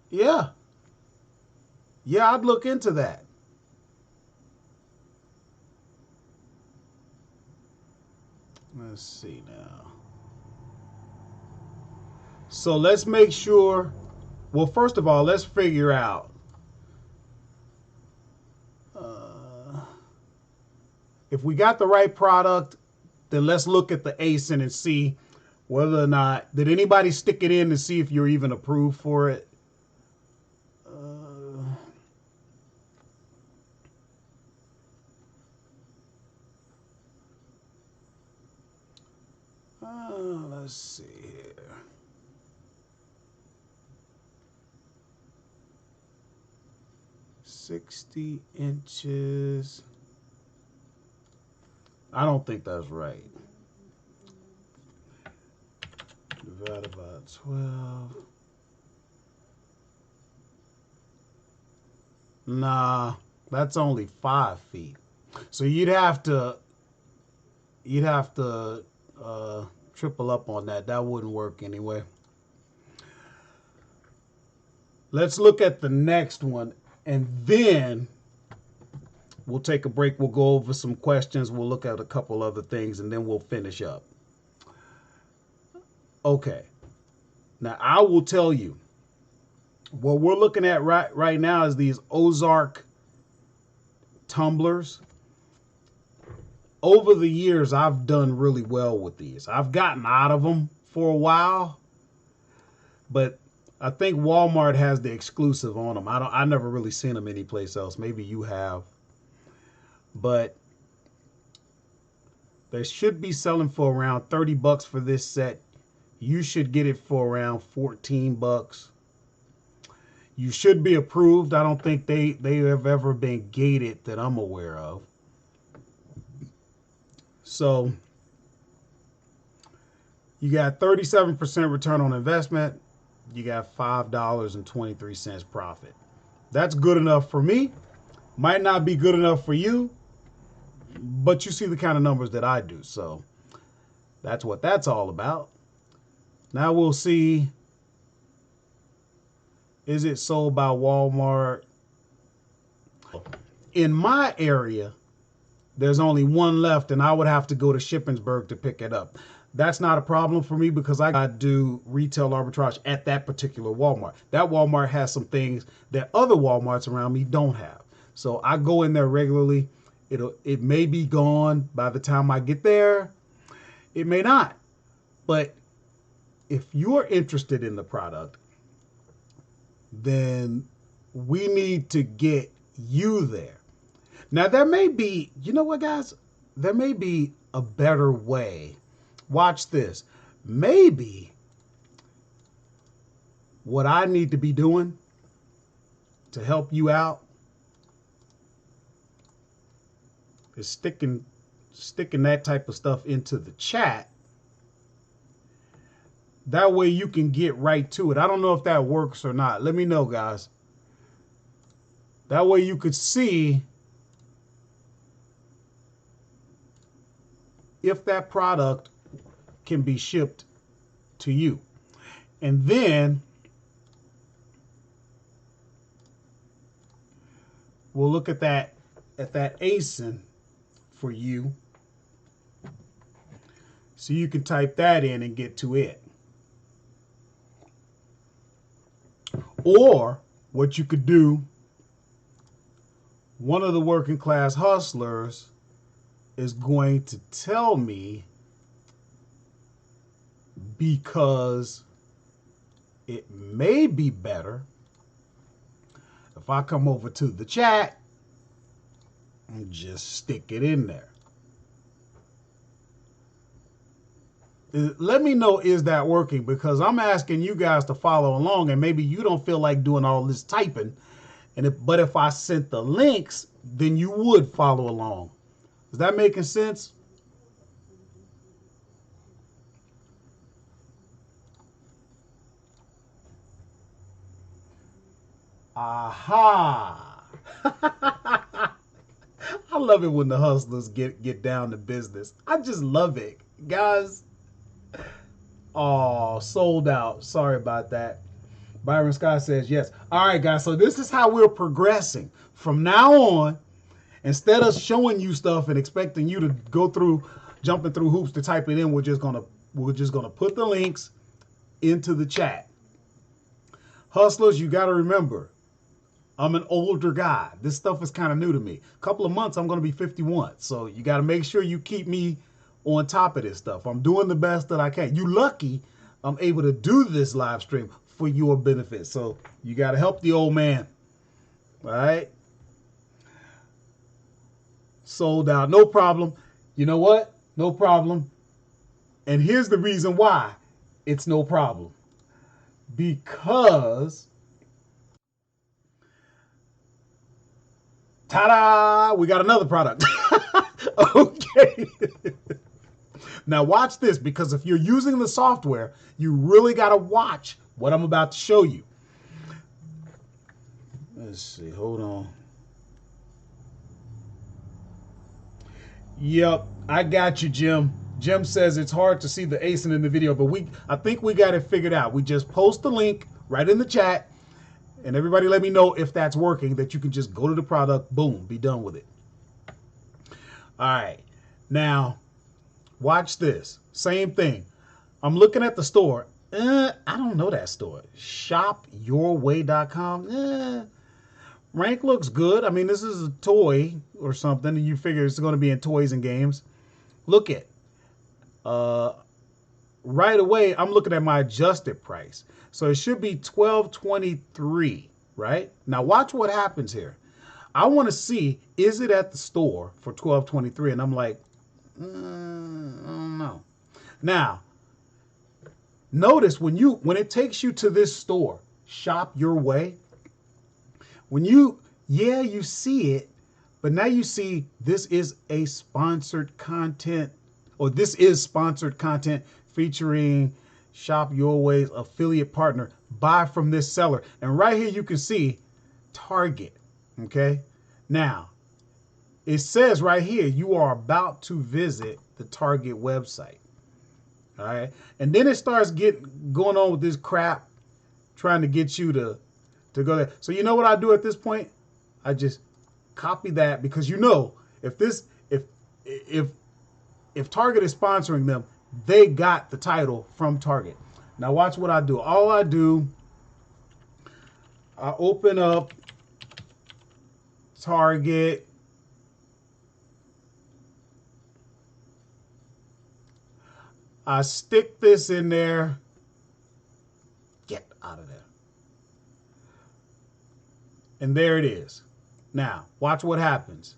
Speaker 1: Yeah. Yeah, I'd look into that. Let's see now. So let's make sure. Well, first of all, let's figure out. If we got the right product, then let's look at the ASIN and see whether or not, did anybody stick it in to see if you're even approved for it? Let's see here. $60 inches. I don't think that's right. Divided by 12. Nah, that's only 5 feet. So you'd have to triple up on that. That wouldn't work anyway. Let's look at the next one, and then we'll take a break. We'll go over some questions. We'll look at a couple other things, and then we'll finish up. Okay. Now, I will tell you, what we're looking at right now is these Ozark tumblers. Over the years, I've done really well with these. I've gotten out of them for a while, but I think Walmart has the exclusive on them. I never really seen them anyplace else. Maybe you have. But they should be selling for around 30 bucks for this set. You should get it for around 14 bucks. You should be approved. I don't think they have ever been gated that I'm aware of. So you got 37% return on investment. You got $5.23 profit. That's good enough for me. Might not be good enough for you, but you see the kind of numbers that I do. So that's what that's all about. Now we'll see. Is it sold by Walmart? In my area, there's only one left, and I would have to go to Shippensburg to pick it up. That's not a problem for me because I do retail arbitrage at that particular Walmart. That Walmart has some things that other Walmarts around me don't have. So I go in there regularly. It may be gone by the time I get there. It may not. But if you're interested in the product, then we need to get you there. Now, there may be, you know what, guys? There may be a better way. Watch this. Maybe what I need to be doing to help you out is sticking that type of stuff into the chat. That way you can get right to it. I don't know if that works or not. Let me know, guys. That way you could see if that product can be shipped to you. And then we'll look at that ASIN for you. So you can type that in and get to it. Or what you could do, one of the working class hustlers is going to tell me, because it may be better if I come over to the chat and just stick it in there. Let me know, is that working? Because I'm asking you guys to follow along, and maybe you don't feel like doing all this typing. But if I sent the links, then you would follow along. Is that making sense? Aha! I love it when the hustlers get down to business. I just love it, guys. Oh, sold out. Sorry about that. Byron Scott says yes. All right, guys. So this is how we're progressing. From now on, instead of showing you stuff and expecting you to go through, jumping through hoops to type it in, we're just gonna put the links into the chat. Hustlers, you got to remember, I'm an older guy. This stuff is kind of new to me. A couple of months, I'm going to be 51. So you got to make sure you keep me on top of this stuff. I'm doing the best that I can. You lucky I'm able to do this live stream for your benefit. So you got to help the old man. All right? Sold out. No problem. You know what? No problem. And here's the reason why it's no problem. Because, ta-da! We got another product. Okay. Now watch this, because if you're using the software, you really got to watch what I'm about to show you. Let's see. Hold on. Yep, I got you, Jim. Jim says it's hard to see the ASIN in the video, but I think we got it figured out. We just post the link right in the chat, and everybody let me know if that's working, that you can just go to the product, boom, be done with it. All right, now watch this. Same thing. I'm looking at the store. I don't know that store. Shopyourway.com. Rank looks good. I mean, this is a toy or something, and you figure it's going to be in toys and games. Look at right away. I'm looking at my adjusted price, so it should be $12.23. Right now, watch what happens here. I want to see, is it at the store for $12.23? And I'm like, I don't know. Now, notice when it takes you to this store, Shop Your Way. When you see it, but now you see this is a sponsored content, or this is sponsored content featuring Shop Your Way's affiliate partner. Buy from this seller. And right here you can see Target. Okay. Now, it says right here, you are about to visit the Target website. All right. And then it starts going on with this crap, trying to get you to go there. So you know what I do at this point? I just copy that, because you know, if Target is sponsoring them, they got the title from Target. Now watch what I do. All I do, I open up Target. I stick this in there. Get out of there. And there it is. Now, watch what happens.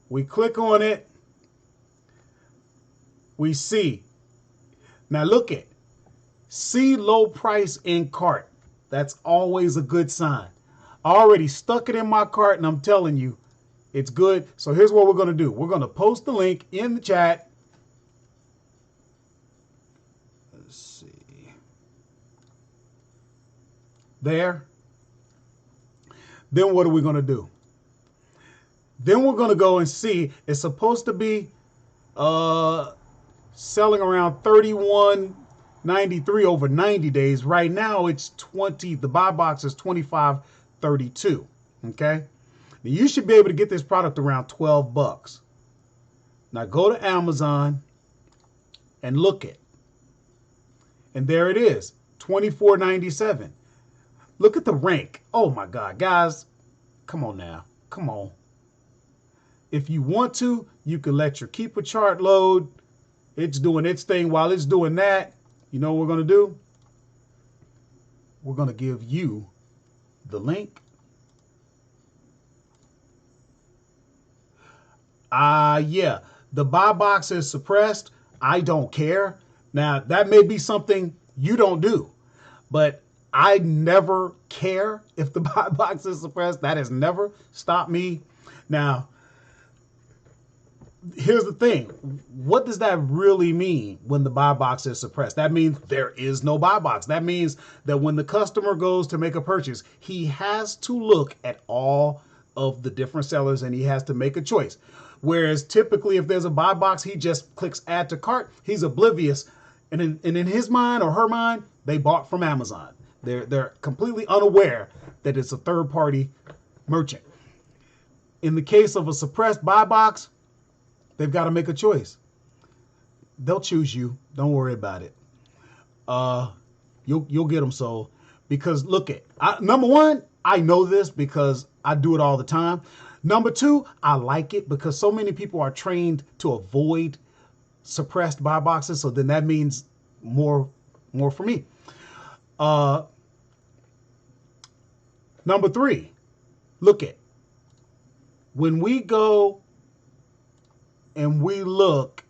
Speaker 1: We click on it. We see. Now look at. See low price in cart. That's always a good sign. I already stuck it in my cart, and I'm telling you, it's good. So here's what we're going to do. We're going to post the link in the chat. Let's see. There. Then what are we going to do? Then we're going to go and see. It's supposed to be selling around 31.93 over 90 days. Right now it's 20. The buy box is 25.32. Okay. Now you should be able to get this product around 12 bucks. Now go to Amazon and look it. And there it is, 24.97. Look at the rank. Oh my God, guys, come on now, come on. If you want to, you can let your keeper chart load. It's doing its thing. While it's doing that, you know what we're going to do? We're going to give you the link. Yeah, the buy box is suppressed. I don't care. Now, that may be something you don't do, but I never care if the buy box is suppressed. That has never stopped me. Now, here's the thing. What does that really mean when the buy box is suppressed? That means there is no buy box. That means that when the customer goes to make a purchase, he has to look at all of the different sellers and he has to make a choice. Whereas typically if there's a buy box, he just clicks add to cart. He's oblivious. And in his mind or her mind, they bought from Amazon. They're completely unaware that it's a third-party merchant. In the case of a suppressed buy box, they've got to make a choice. They'll choose you. Don't worry about it. You'll get them sold. Because look number one, I know this because I do it all the time. Number two, I like it because so many people are trained to avoid suppressed buy boxes. So then that means more for me. Number three, look at when we go and we look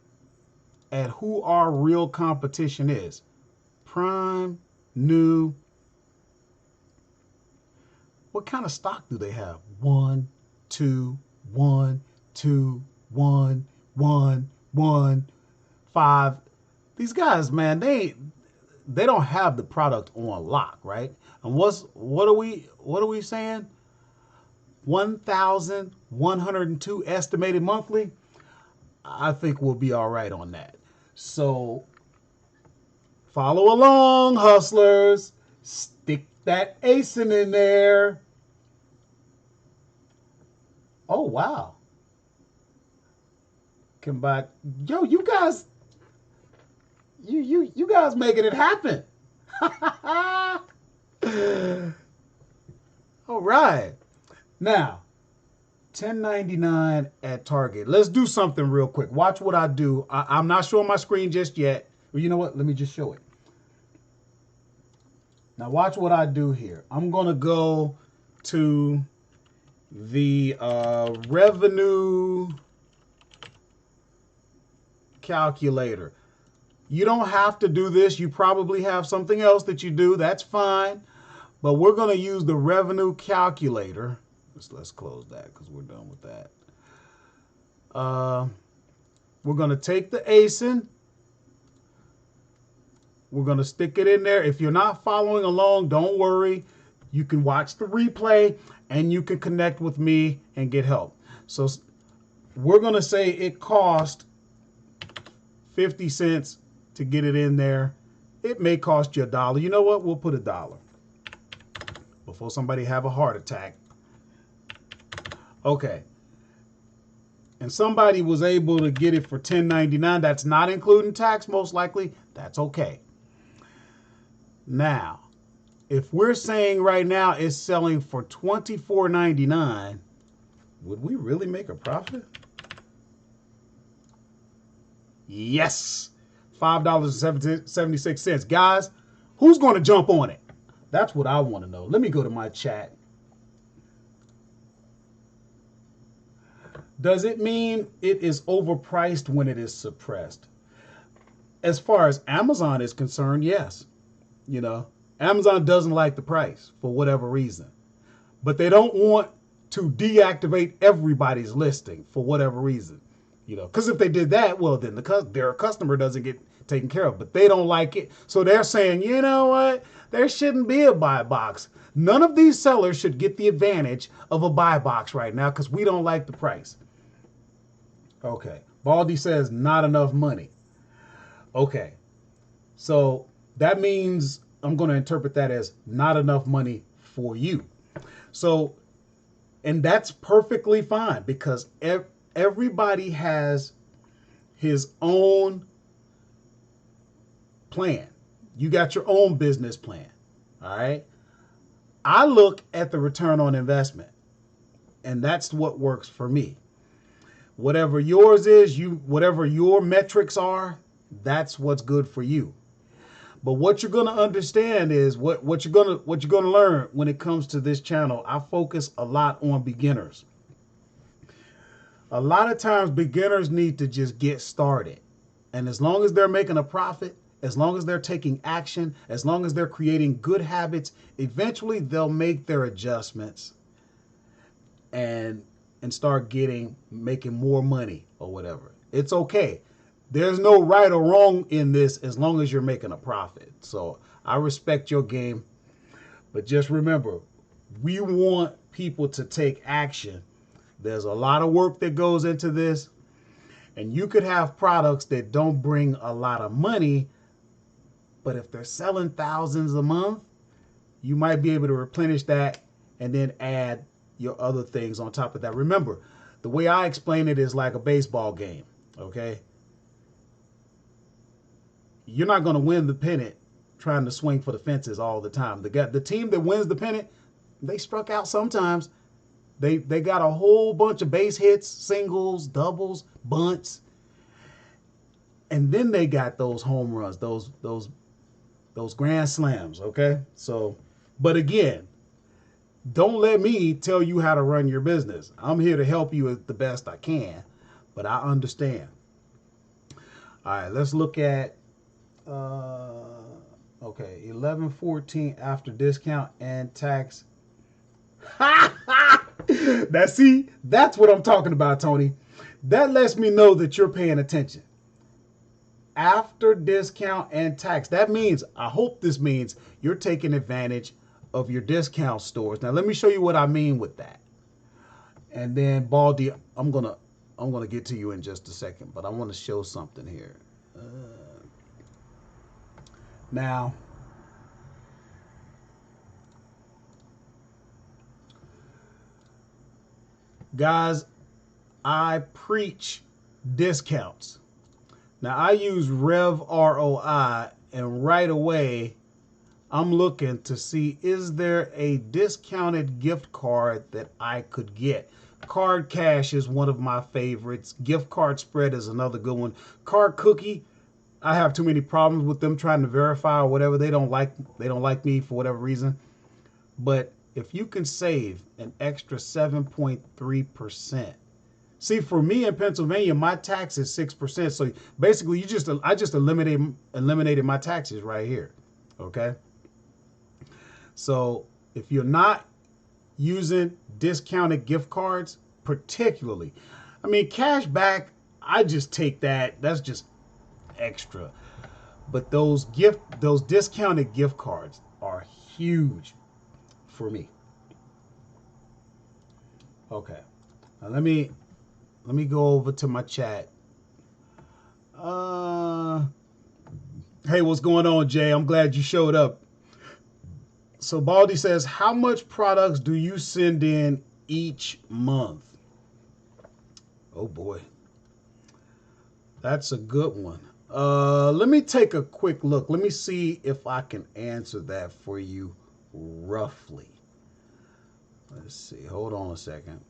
Speaker 1: at who our real competition is. Prime, new. What kind of stock do they have? 1, 2, 1, 2, 1, 1, 1, 5. These guys, man, they don't have the product on lock, right? And what are we saying? 1,102 estimated monthly. I think we'll be all right on that. So follow along, hustlers. Stick that ASIN in there. Oh, wow. Can buy, yo, you guys, you guys making it happen. All right. Now, $10.99 at Target. Let's do something real quick. Watch what I do. I'm not showing my screen just yet. Well, you know what? Let me just show it. Now watch what I do here. I'm going to go to the revenue calculator. You don't have to do this. You probably have something else that you do. That's fine. But we're going to use the revenue calculator. Let's close that because we're done with that. We're going to take the ASIN. We're going to stick it in there. If you're not following along, don't worry. You can watch the replay and you can connect with me and get help. So we're going to say it cost 50 cents to get it in there. It may cost you $1. You know what? We'll put $1 before somebody have a heart attack. Okay. And somebody was able to get it for $10.99. That's not including tax, most likely. That's okay. Now, if we're saying right now it's selling for $24.99, would we really make a profit? Yes. $5.76. Guys, who's going to jump on it? That's what I want to know. Let me go to my chat. Does it mean it is overpriced when it is suppressed? As far as Amazon is concerned, yes. You know, Amazon doesn't like the price for whatever reason. But they don't want to deactivate everybody's listing for whatever reason. You know, because if they did that, well, then their customer doesn't get taken care of. But they don't like it. So they're saying, you know what? There shouldn't be a buy box. None of these sellers should get the advantage of a buy box right now because we don't like the price. Okay. Baldy says not enough money. Okay. So that means I'm going to interpret that as not enough money for you. So, and that's perfectly fine because everybody has his own plan. You got your own business plan. All right. I look at the return on investment, and that's what works for me. Whatever yours is, whatever your metrics are, that's what's good for you. But what you're going to understand is what you're going to learn when it comes to this channel. I focus a lot on beginners. A lot of times beginners need to just get started. And as long as they're making a profit, as long as they're taking action, as long as they're creating good habits, eventually they'll make their adjustments and start making more money or whatever. It's okay. There's no right or wrong in this as long as you're making a profit. So I respect your game, but just remember, we want people to take action. There's a lot of work that goes into this, and you could have products that don't bring a lot of money, but if they're selling thousands a month, you might be able to replenish that and then add your other things on top of that. Remember, the way I explain it is like a baseball game, okay? You're not going to win the pennant trying to swing for the fences all the time. The team that wins the pennant, they struck out sometimes. They got a whole bunch of base hits, singles, doubles, bunts, and then they got those home runs, those grand slams, okay? So, but again, don't let me tell you how to run your business. I'm here to help you the best I can, but I understand. All right, let's look at okay, 1114 after discount and tax. That's what I'm talking about, Tony. That lets me know that you're paying attention. After discount and tax. That means, I hope this means you're taking advantage of your discount stores. Now let me show you what I mean with that. And then Baldy, I'm gonna get to you in just a second, but I want to show something here. Now, guys, I preach discounts. Now, I use Rev ROI, and right away, I'm looking to see, is there a discounted gift card that I could get? Card Cash is one of my favorites. Gift Card Spread is another good one. Card Cookie, I have too many problems with them trying to verify or whatever. They don't like me for whatever reason. But if you can save an extra 7.3%. See, for me in Pennsylvania, my tax is 6%. So basically, I just eliminated my taxes right here. Okay. So if you're not using discounted gift cards, particularly, I mean, cash back, I just take that. That's just extra. But those discounted gift cards are huge for me. Okay. Now let me go over to my chat. Hey, what's going on, Jay? I'm glad you showed up. So Baldy says, how much products do you send in each month? Oh boy. That's a good one. Let me take a quick look. Let me see if I can answer that for you roughly. Let's see. Hold on a second.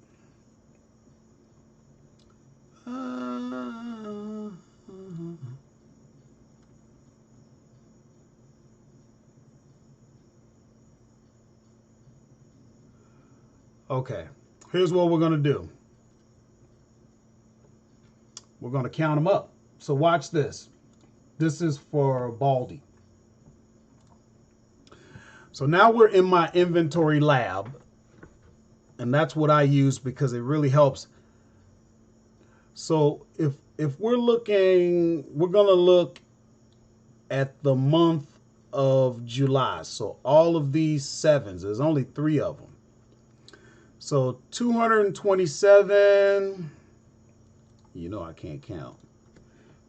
Speaker 1: Okay. Here's what we're going to do. We're going to count them up. So watch this. This is for Baldy. So now we're in my inventory lab. And that's what I use because it really helps. So if we're looking, we're going to look at the month of July. So all of these 7s, there's only 3 of them. So 227, you know I can't count.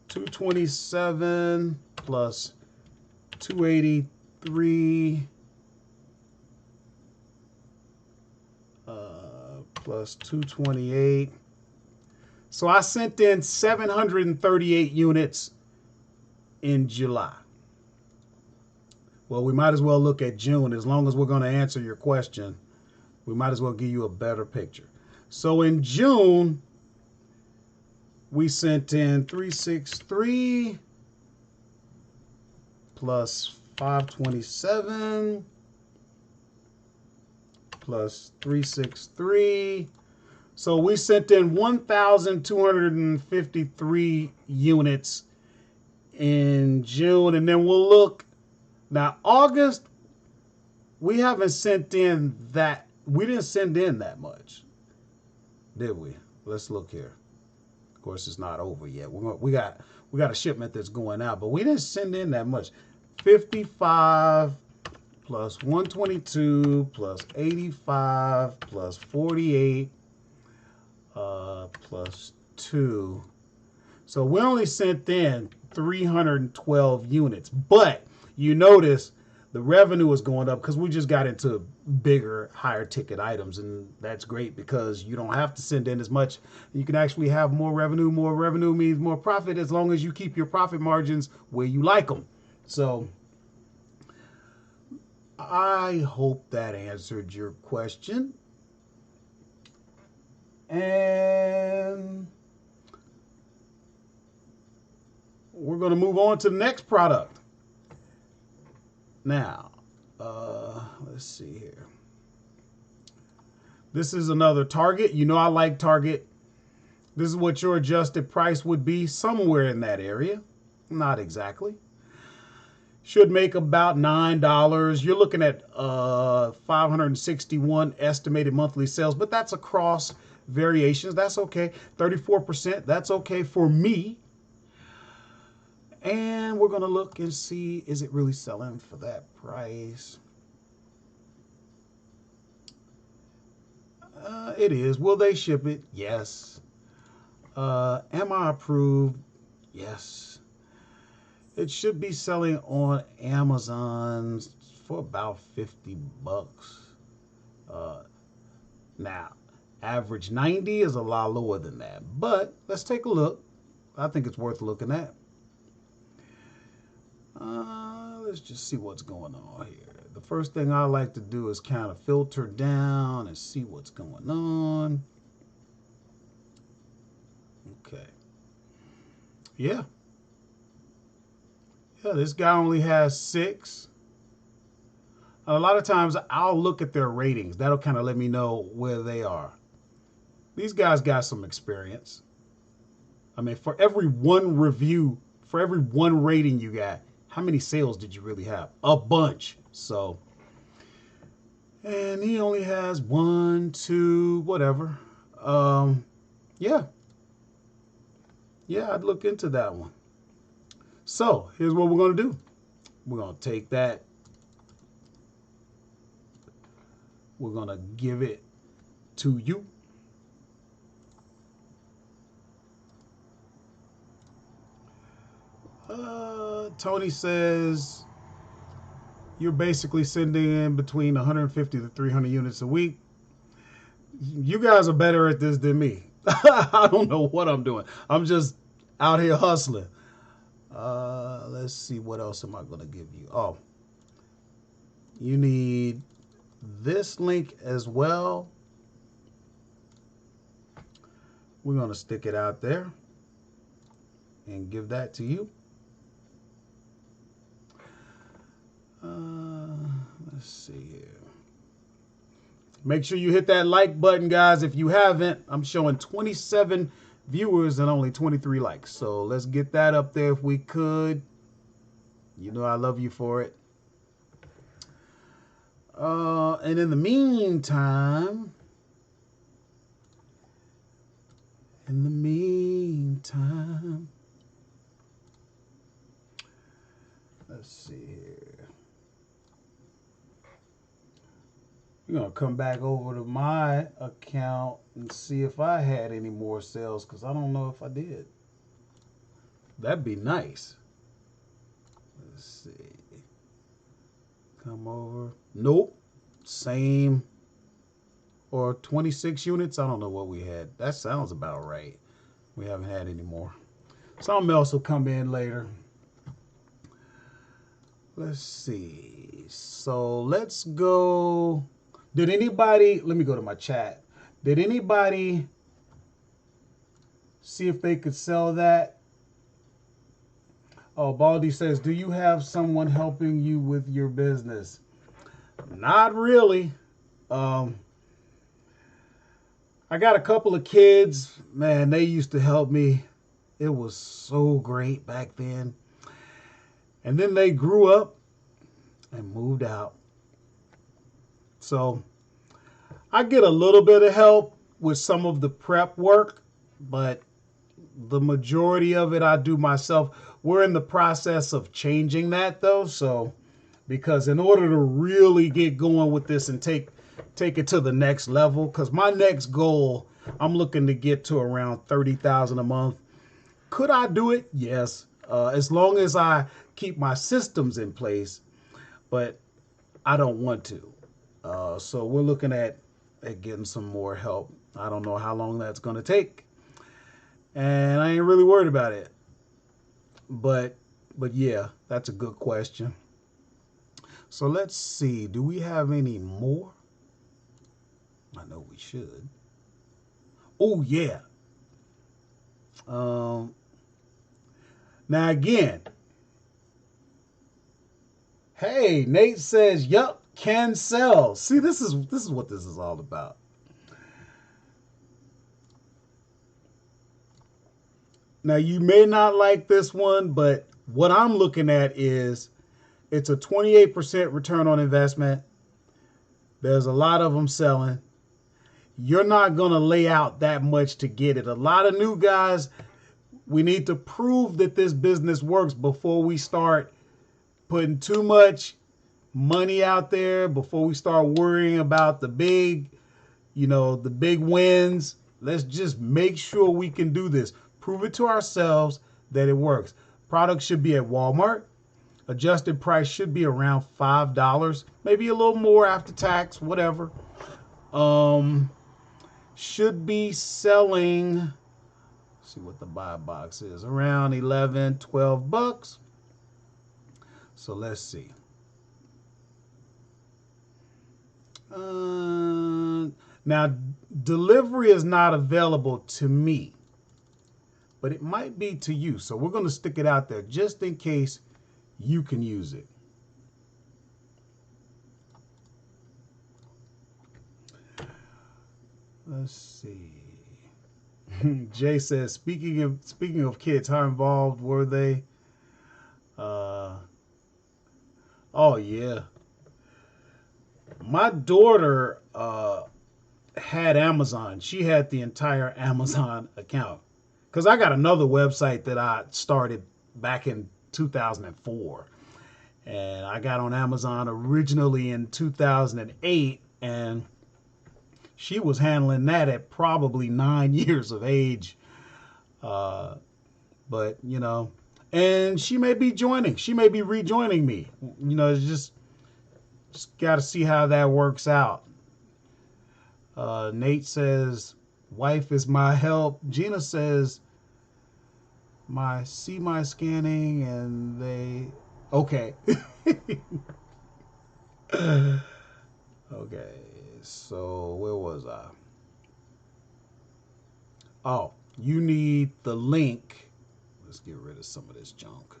Speaker 1: 227 plus 283 plus 228. So I sent in 738 units in July. Well, we might as well look at June. As long as we're going to answer your question, we might as well give you a better picture. So in June, we sent in 363 plus 527 plus 363. So we sent in 1,253 units in June. And then we'll look. Now, August, we haven't sent in that. We didn't send in that much, did we? Let's look here. Of course, it's not over yet. We got a shipment that's going out, but we didn't send in that much. 55 plus 122 plus 85 plus 48 plus 2. So we only sent in 312 units, but you notice the revenue is going up because we just got into bigger, higher ticket items, and that's great because you don't have to send in as much. You can actually have more revenue. More revenue means more profit as long as you keep your profit margins where you like them. So I hope that answered your question. And we're going to move on to the next product. Now, let's see here. This is another Target. You know I like Target. This is what your adjusted price would be, somewhere in that area. Not exactly. Should make about $9. You're looking at 561 estimated monthly sales, but that's across variations. That's okay. 34%. That's okay for me. And we're going to look and see, is it really selling for that price? It is. Will they ship it? Yes. Am I approved? Yes. It should be selling on Amazon for about 50 bucks. Now, average 90 is a lot lower than that, but let's take a look. I think it's worth looking at. Let's just see what's going on here. The first thing I like to do is kind of filter down and see what's going on. Okay. Yeah. Yeah, this guy only has 6. A lot of times I'll look at their ratings. That'll kind of let me know where they are. These guys got some experience. I mean, for every one review, for every one rating you got, how many sales did you really have? A bunch. So, and he only has 1, 2, whatever. Yeah. Yeah, I'd look into that one. So, here's what we're going to do. We're going to take that. We're going to give it to you. Tony says you're basically sending in between 150 to 300 units a week. You guys are better at this than me. I don't know what I'm doing. I'm just out here hustling. Let's see, what else am I going to give you? Oh, you need this link as well. We're going to stick it out there and give that to you. Let's see here. Make sure you hit that like button, guys. If you haven't, I'm showing 27 viewers and only 23 likes. So let's get that up there if we could. You know I love you for it. And in the meantime, Let's see here. We're going to come back over to my account and see if I had any more sales, because I don't know if I did. That'd be nice. Let's see. Come over. Nope. Same. Or 26 units. I don't know what we had. That sounds about right. We haven't had any more. Something else will come in later. Let's see. So let's go. Did anybody, let me go to my chat. Did anybody see if they could sell that? Oh, Baldy says, do you have someone helping you with your business? Not really. I got a couple of kids. Man, they used to help me. It was so great back then. And then they grew up and moved out. So I get a little bit of help with some of the prep work, but the majority of it I do myself. We're in the process of changing that though. So because in order to really get going with this and take it to the next level, because my next goal, I'm looking to get to around 30,000 a month. Could I do it? Yes. As long as I keep my systems in place, but I don't want to. So we're looking at getting some more help. I don't know how long that's going to take, and I ain't really worried about it. But yeah, that's a good question. So let's see. Do we have any more? I know we should. Oh yeah. Now again, hey, Nate says, yup, can sell. See, this is what this is all about. Now, you may not like this one, but what I'm looking at is it's a 28% return on investment. There's a lot of them selling. You're not going to lay out that much to get it. A lot of new guys, we need to prove that this business works before we start putting too much money out there, before we start worrying about the big wins. Let's just make sure we can do this. Prove it to ourselves that it works. Product should be at Walmart. Adjusted price should be around $5, maybe a little more after tax, whatever. Should be selling, let's see what the buy box is, around 11, 12 bucks. So let's see. Now, delivery is not available to me, but it might be to you. So we're going to stick it out there just in case you can use it. Let's see. Jay says, speaking of kids, how involved were they? Oh yeah. My daughter had Amazon. She had the entire Amazon account. Because I got another website that I started back in 2004. And I got on Amazon originally in 2008. And she was handling that at probably 9 years of age. But, and she may be joining. She may be rejoining me. It's just got to see how that works out. Nate says, wife is my help. Gina says, my scanning and they, okay. Okay, so where was I? Oh, you need the link. Let's get rid of some of this junk.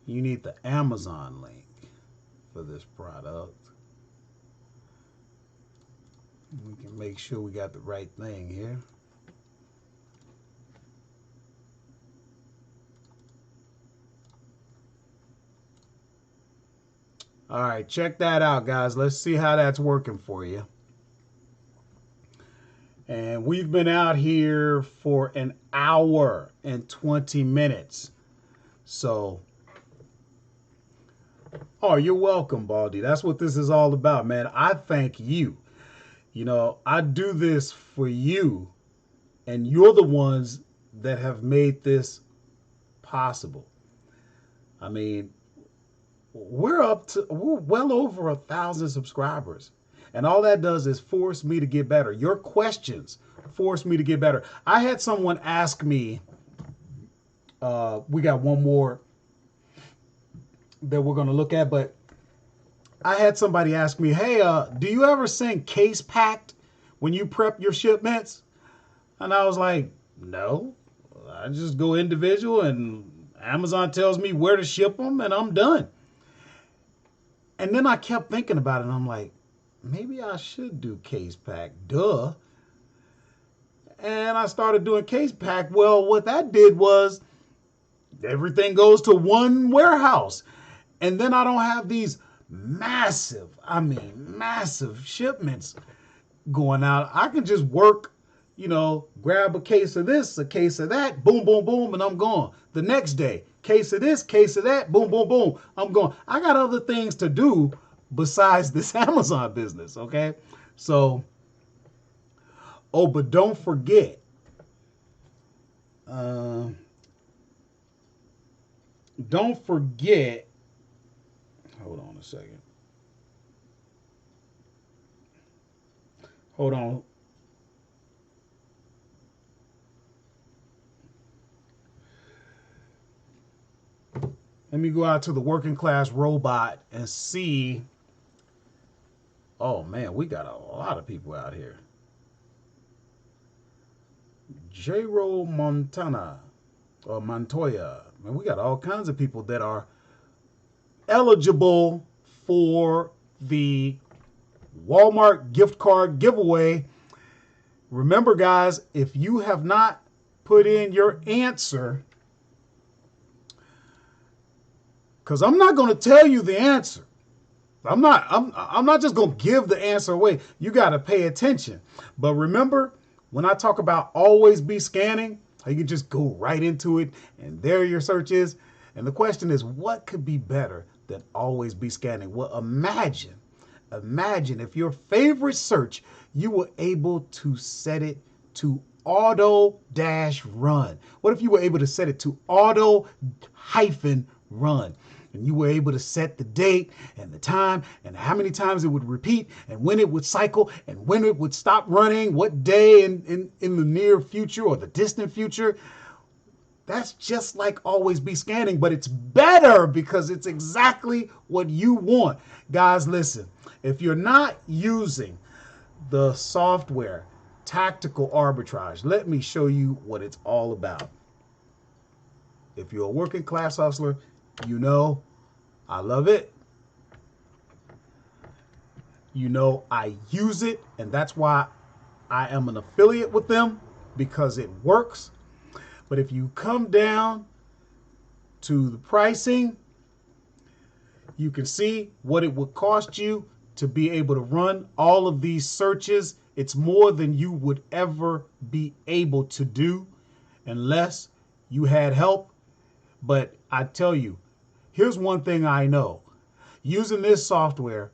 Speaker 1: You need the Amazon link for this product. We can make sure we got the right thing here. All right, check that out, guys. Let's see how that's working for you. And we've been out here for an hour and 20 minutes. So, oh, you're welcome, Baldy. That's what this is all about, man. I thank you. You know, I do this for you, and you're the ones that have made this possible. I mean, we're well over 1,000 subscribers. And all that does is force me to get better. Your questions force me to get better. I had someone ask me, we got one more that we're going to look at, but I had somebody ask me, hey, do you ever send case packed when you prep your shipments? And I was like, no, I just go individual and Amazon tells me where to ship them and I'm done. And then I kept thinking about it and I'm like, maybe I should do case pack, duh. And I started doing case pack. Well, what that did was everything goes to one warehouse. And then I don't have these massive shipments going out. I can just work, you know, grab a case of this, a case of that, boom, boom, boom, and I'm gone. The next day, case of this, case of that, boom, boom, boom, I'm gone. I got other things to do besides this Amazon business, okay? So, oh, but don't forget, hold on a second. Hold on. Let me go out to the working class robot and see. Oh man, we got a lot of people out here. J-Ro Montana or Montoya. Man, we got all kinds of people that are eligible for the Walmart gift card giveaway. Remember, guys, if you have not put in your answer, because I'm not going to tell you the answer. I'm not just going to give the answer away. You got to pay attention. But remember, when I talk about always be scanning, you can just go right into it and there your search is. And the question is, what could be better than always be scanning? Well, imagine if your favorite search, you were able to set it to auto-run. What if you were able to set it to auto-run? And you were able to set the date and the time and how many times it would repeat and when it would cycle and when it would stop running, what day in the near future or the distant future. That's just like always be scanning, but it's better because it's exactly what you want. Guys, listen, if you're not using the software Tactical Arbitrage, let me show you what it's all about. If you're a working class hustler, you know I love it. You know I use it, and that's why I am an affiliate with them, because it works. But if you come down to the pricing, you can see what it would cost you to be able to run all of these searches. It's more than you would ever be able to do unless you had help. But I tell you, here's one thing I know. Using this software,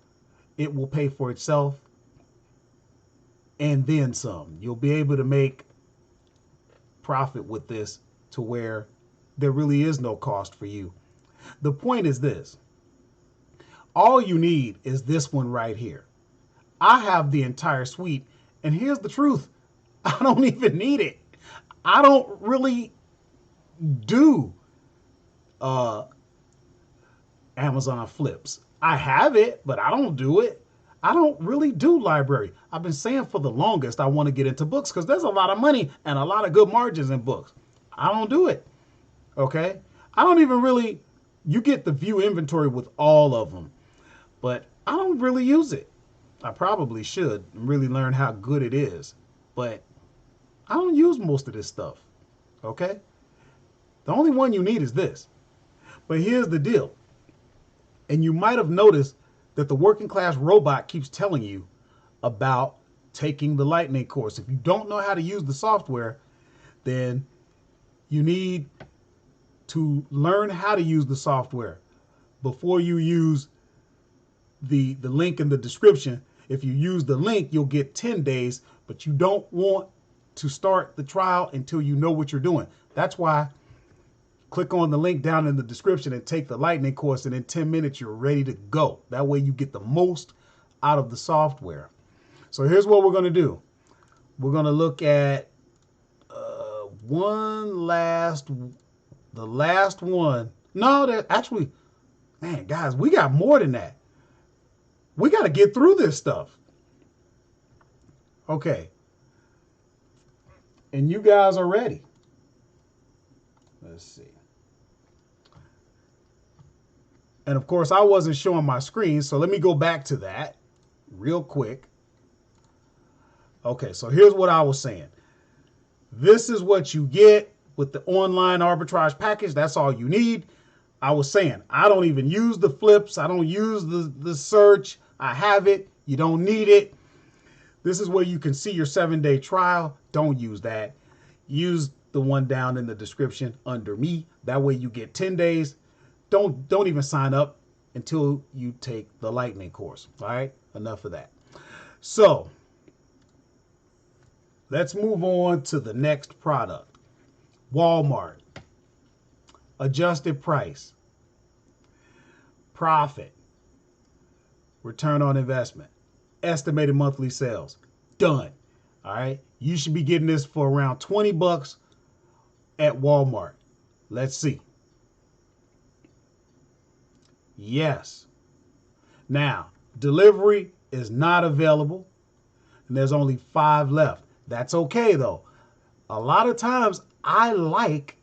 Speaker 1: it will pay for itself and then some. You'll be able to make profit with this to where there really is no cost for you. The point is this. All you need is this one right here. I have the entire suite, and here's the truth. I don't even need it. I don't really do Amazon flips. I have it, but I don't do it. I don't really do library. I've been saying for the longest I want to get into books because there's a lot of money and a lot of good margins in books. I don't do it. Okay? I don't even really, you get the view inventory with all of them, but I don't really use it. I probably should really learn how good it is, but I don't use most of this stuff. Okay? The only one you need is this. But here's the deal. And you might have noticed that the working class robot keeps telling you about taking the Lightning course. If you don't know how to use the software, then you need to learn how to use the software before you use the link in the description. If you use the link, you'll get 10 days, but you don't want to start the trial until you know what you're doing. That's why click on the link down in the description and take the lightning course, and in 10 minutes you're ready to go. That way you get the most out of the software. So here's what we're going to do. We're going to look at the last one. No, that actually, man, guys, we got more than that. We got to get through this stuff. Okay. And you guys are ready. Let's see. And of course, I wasn't showing my screen, so let me go back to that real quick. Okay, so here's what I was saying. This is what you get with the online arbitrage package. That's all you need. I was saying, I don't even use the flips. I don't use the search. I have it. You don't need it. This is where you can see your 7-day trial. Don't use that. Use the one down in the description under me. That way you get 10 days. Don't even sign up until you take the lightning course. All right, enough of that. So let's move on to the next product. Walmart. Adjusted price. Profit. Return on investment. Estimated monthly sales. Done. All right. You should be getting this for around 20 bucks at Walmart. Let's see. Yes. Now, delivery is not available, and there's only 5 left. That's okay, though. A lot of times, I like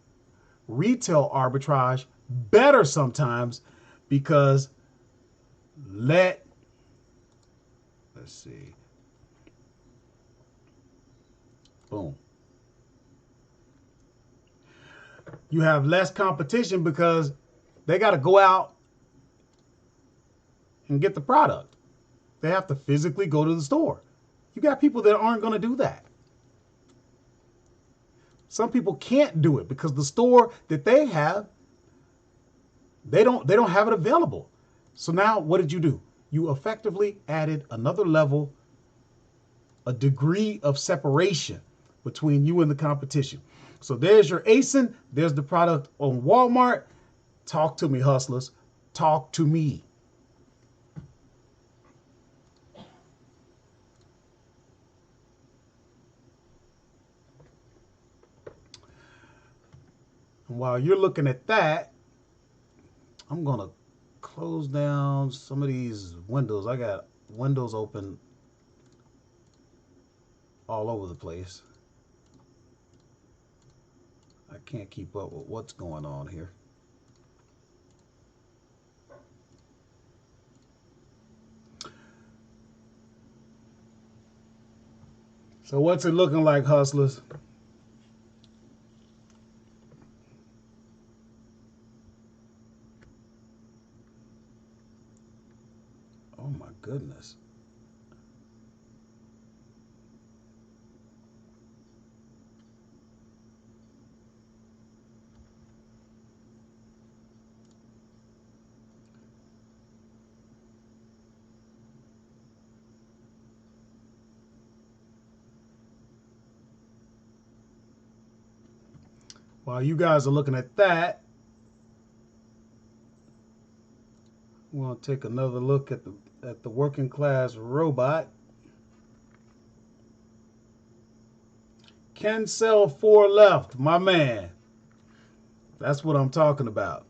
Speaker 1: retail arbitrage better sometimes because let's see. Boom. You have less competition because they got to go out and get the product. They have to physically go to the store. You got people that aren't going to do that. Some people can't do it because the store that they have, they don't have it available. So now what did you do? You effectively added another level, a degree of separation between you and the competition. So there's your ASIN. There's the product on Walmart. Talk to me, hustlers. Talk to me. And while you're looking at that, I'm going to close down some of these windows. I got windows open all over the place. I can't keep up with what's going on here. So what's it looking like, hustlers? Oh my goodness. While you guys are looking at that, we'll take another look at the working class robot. Can sell 4 left, my man. That's what I'm talking about.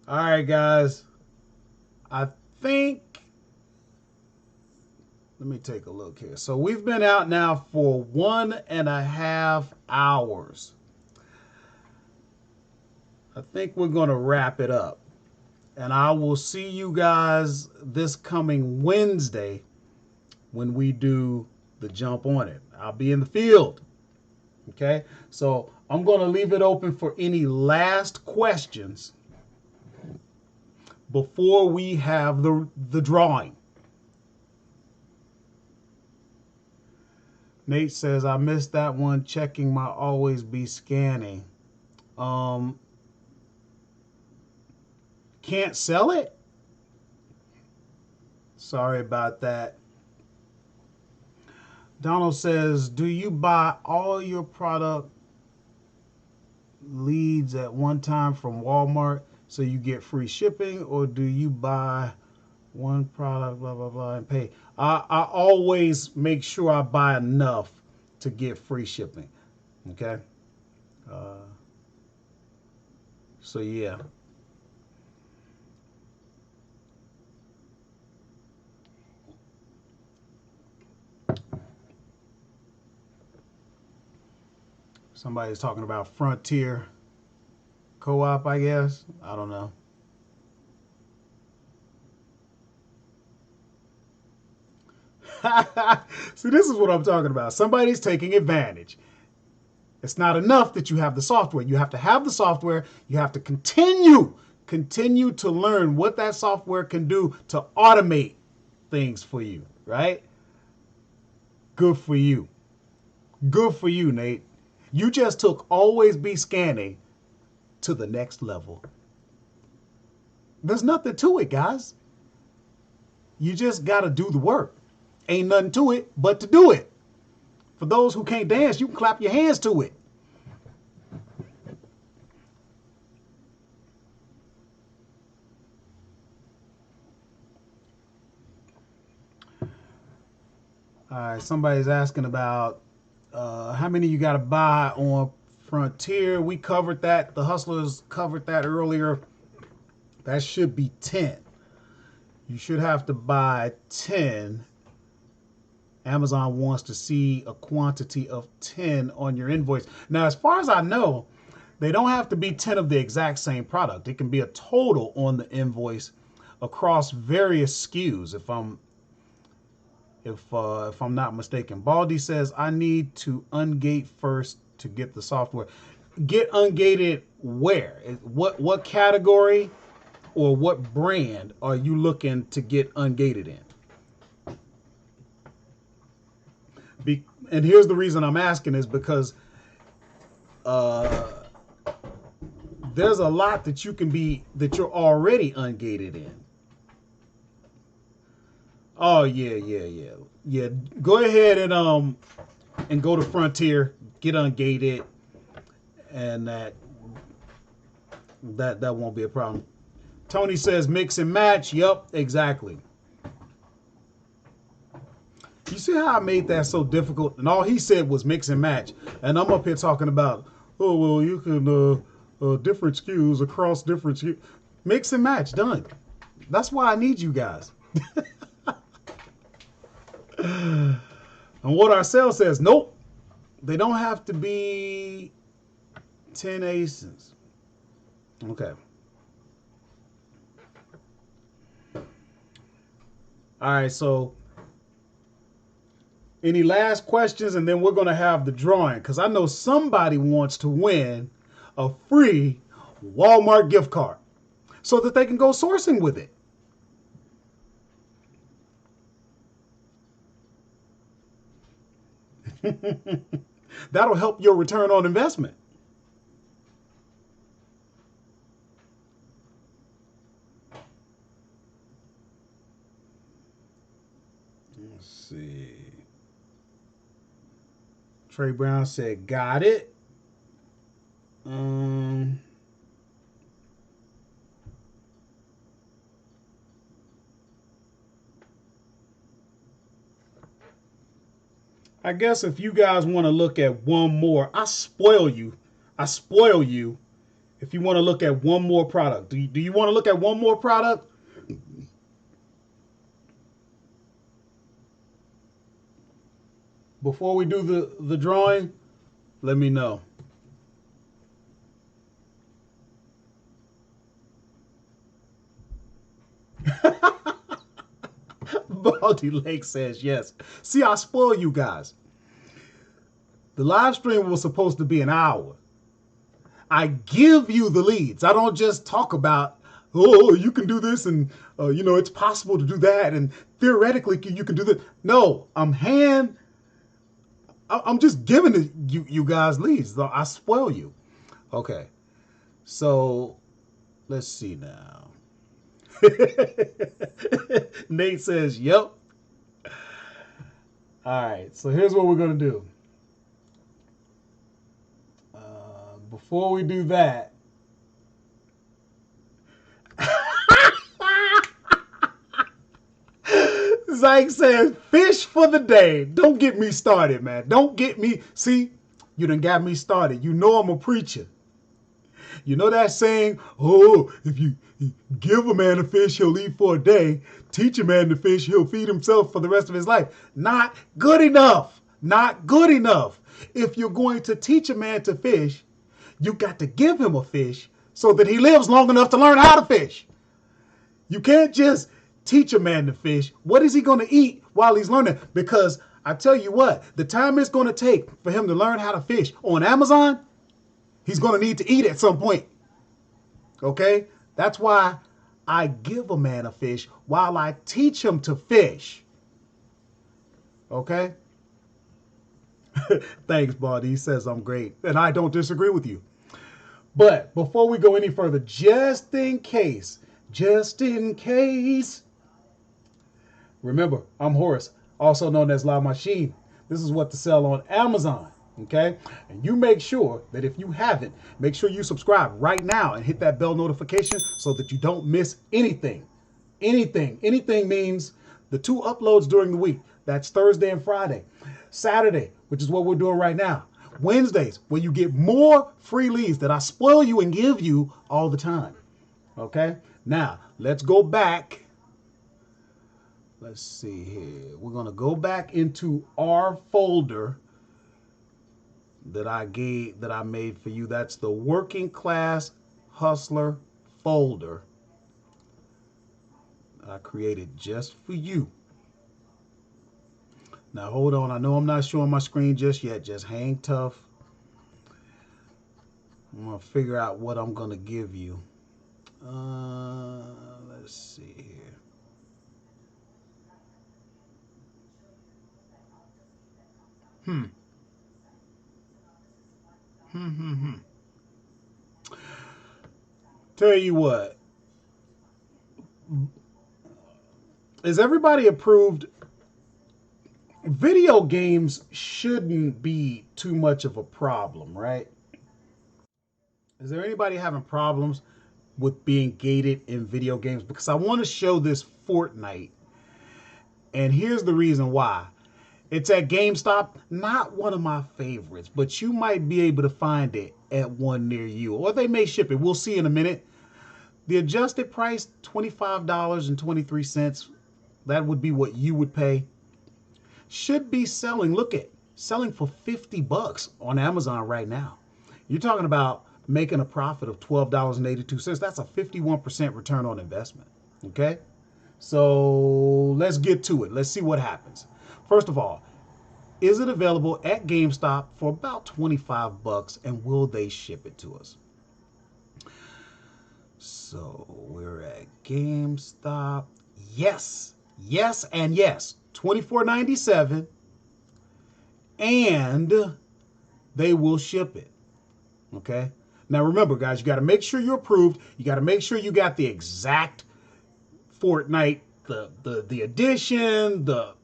Speaker 1: All right, guys. I think, let me take a look here. So we've been out now for 1.5 hours. I think we're going to wrap it up. And I will see you guys this coming Wednesday when we do the jump on it. I'll be in the field. Okay? So I'm going to leave it open for any last questions before we have the drawing. Nate says, I missed that one. Checking my always be scanning. Can't sell it? Sorry about that. Donald says, do you buy all your product leads at one time from Walmart so you get free shipping, or do you buy one product, blah, blah, blah, and pay? I always make sure I buy enough to get free shipping. Okay? So, yeah. Somebody's talking about Frontier Co-op, I guess. I don't know. See, this is what I'm talking about. Somebody's taking advantage. It's not enough that you have the software. You have to have the software. You have to continue to learn what that software can do to automate things for you, right? Good for you. Good for you, Nate. You just took always be scanning to the next level. There's nothing to it, guys. You just got to do the work. Ain't nothing to it but to do it. For those who can't dance, you can clap your hands to it. All right, somebody's asking about how many you got to buy on Frontier. We covered that. The Hustlers covered that earlier. That should be 10. You should have to buy 10. Amazon wants to see a quantity of 10 on your invoice. Now, as far as I know, they don't have to be 10 of the exact same product. It can be a total on the invoice across various SKUs, if I'm not mistaken. Baldy says, I need to ungate first to get the software. Get ungated where? What category or what brand are you looking to get ungated in? And here's the reason I'm asking is because there's a lot that that you're already ungated in. Oh yeah. Go ahead and go to Frontier, get ungated, and that won't be a problem. Tony says mix and match. Yep, exactly. You see how I made that so difficult? And all he said was mix and match. And I'm up here talking about, oh, well, you can, different SKUs across different SKUs. Mix and match, done. That's why I need you guys. And what our sales says, nope, they don't have to be 10 ASINs. Okay. All right, so any last questions? And then we're going to have the drawing, because I know somebody wants to win a free Walmart gift card so that they can go sourcing with it. That'll help your return on investment. Let's see. Trey Brown said, got it. I guess if you guys want to look at one more, I spoil you. If you want to look at one more product. Do you want to look at one more product? Before we do the drawing, let me know. Baldy Lake says yes. See, I spoil you guys. The live stream was supposed to be an hour. I give you the leads. I don't just talk about, oh, you can do this and, it's possible to do that. And theoretically, you can do that. No, I'm I'm just giving you guys leads. I spoil you. Okay. So let's see now. Nate says, yep. All right. So here's what we're going to do. Before we do that, Zyke says, fish for the day. Don't get me started, man. Don't get me. See, you done got me started. You know I'm a preacher. You know that saying, oh, if you give a man a fish, he'll eat for a day. Teach a man to fish, he'll feed himself for the rest of his life. Not good enough. Not good enough. If you're going to teach a man to fish, you got to give him a fish so that he lives long enough to learn how to fish. You can't just teach a man to fish. What is he going to eat while he's learning? Because I tell you what, the time it's going to take for him to learn how to fish on Amazon, he's going to need to eat at some point. Okay? That's why I give a man a fish while I teach him to fish. Okay? Thanks, buddy. He says I'm great. And I don't disagree with you. But before we go any further, just in case, remember, I'm Horace, also known as La Machine. This is what to sell on Amazon. Okay? And you make sure that if you haven't, make sure you subscribe right now and hit that bell notification so that you don't miss anything. Anything means the 2 uploads during the week. That's Thursday and Friday. Saturday, which is what we're doing right now. Wednesdays, where you get more free leads that I spoil you and give you all the time. Okay? Now, let's go back. Let's see here. We're going to go back into our folder that I made for you. That's the Working Class Hustler folder that I created just for you. Now hold on, I know I'm not showing my screen just yet. Just hang tough. I'm gonna figure out what I'm gonna give you. Let's see here. Tell you what. Is everybody approved? Video games shouldn't be too much of a problem, right? Is there anybody having problems with being gated in video games? Because I want to show this Fortnite. And here's the reason why. It's at GameStop, not one of my favorites, but you might be able to find it at one near you. Or they may ship it. We'll see in a minute. The adjusted price, $25.23. That would be what you would pay. Should be selling, selling for $50 on Amazon right now. You're talking about making a profit of $12.82. That's a 51% return on investment. Okay? So let's get to it. Let's see what happens. First of all, is it available at GameStop for about $25 and will they ship it to us? So we're at GameStop. Yes, and yes. $24.97 and they will ship it. Okay? Now remember, guys, you got to make sure you're approved. You got to make sure you got the exact Fortnite, the edition, the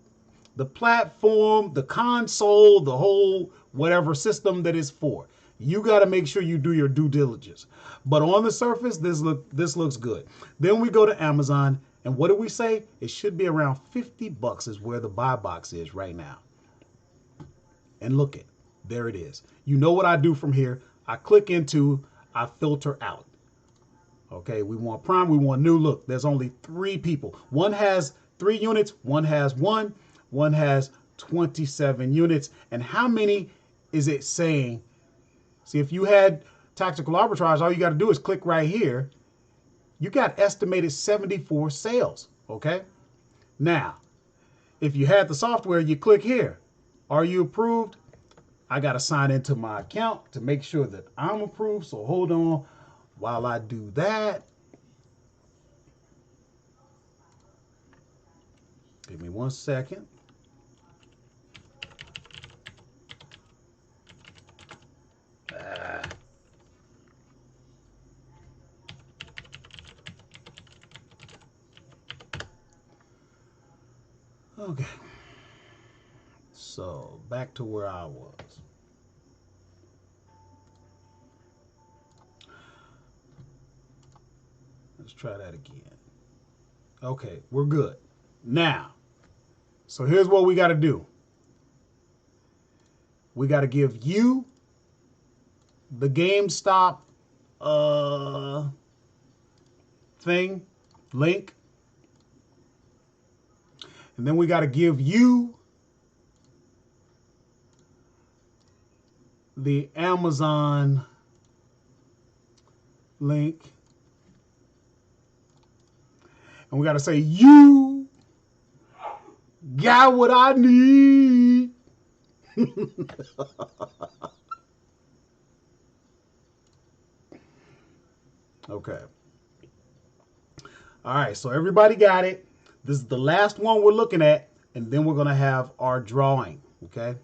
Speaker 1: platform, the console, the whole whatever system that is for. You got to make sure you do your due diligence. But on the surface, this looks good. Then we go to Amazon, and what do we say? It should be around $50 is where the buy box is right now. And look it, there it is. You know what I do from here? I click into, I filter out. Okay, we want prime, we want new. Look, there's only 3 people. One has 3 units, one has 1, one has 27 units. And how many is it saying? See, if you had tactical arbitrage, all you got to do is click right here. You got estimated 74 sales, okay? Now, if you had the software, you click here. Are you approved? I got to sign into my account to make sure that I'm approved. So hold on while I do that. Give me 1 second. Okay. So back to where I was. Let's try that again. Okay, we're good. Now, so here's what we got to do. We got to give you the GameStop thing, link. And then we got to give you the Amazon link. And we got to say, you got what I need. Okay. All right, so everybody got it. This is the last one we're looking at, and then we're going to have our drawing, okay?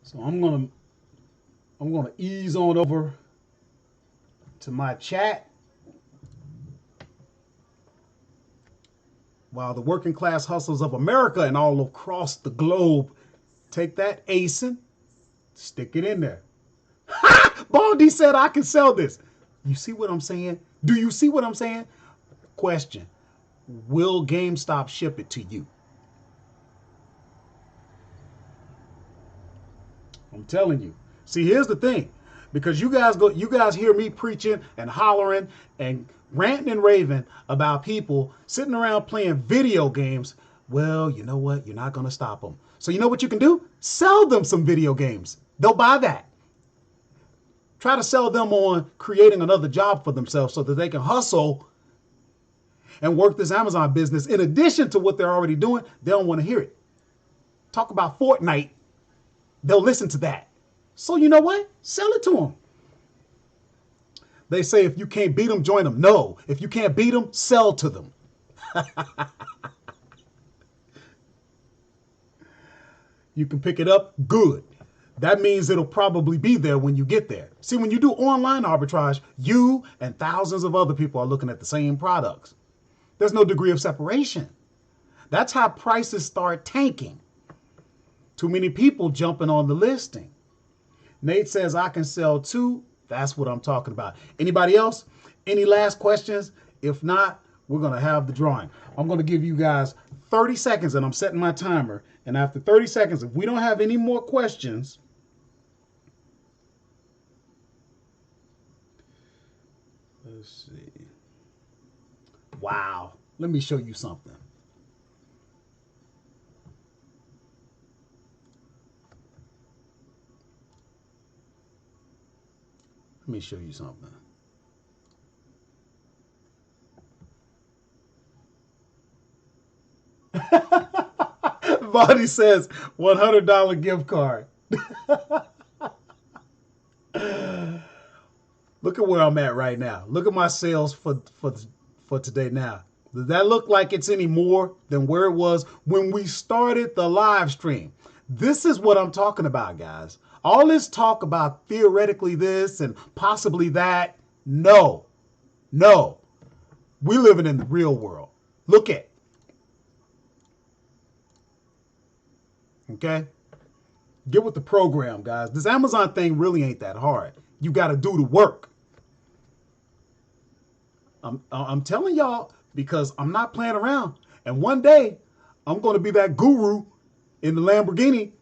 Speaker 1: So I'm going to ease on over to my chat while the working class hustlers of America and all across the globe take that ASIN, stick it in there. Ha! Baldy said I can sell this. You see what I'm saying? Do you see what I'm saying? Question. Will GameStop ship it to you? I'm telling you. See, here's the thing. Because you guys hear me preaching and hollering and ranting and raving about people sitting around playing video games. Well, you know what? You're not going to stop them. So you know what you can do? Sell them some video games. They'll buy that. Try to sell them on creating another job for themselves so that they can hustle and work this Amazon business in addition to what they're already doing. They don't want to hear it. Talk about Fortnite. They'll listen to that. So you know what? Sell it to them. They say if you can't beat them, join them. No. If you can't beat them, sell to them. You can pick it up. Good. That means it'll probably be there when you get there. See, when you do online arbitrage, you and thousands of other people are looking at the same products. There's no degree of separation. That's how prices start tanking. Too many people jumping on the listing. Nate says I can sell too. That's what I'm talking about. Anybody else? Any last questions? If not, we're going to have the drawing. I'm going to give you guys 30 seconds and I'm setting my timer. And after 30 seconds, if we don't have any more questions, let's see. Wow. Let me show you something. Let me show you something. Bonnie says $100 gift card. Look at where I'm at right now. Look at my sales for today now. Does that look like it's any more than where it was when we started the live stream? This is what I'm talking about, guys. All this talk about theoretically this and possibly that. No. No. We're living in the real world. Look at. Okay? Get with the program, guys. This Amazon thing really ain't that hard. You got to do the work. I'm telling y'all because I'm not playing around. And one day, I'm going to be that guru in the Lamborghini.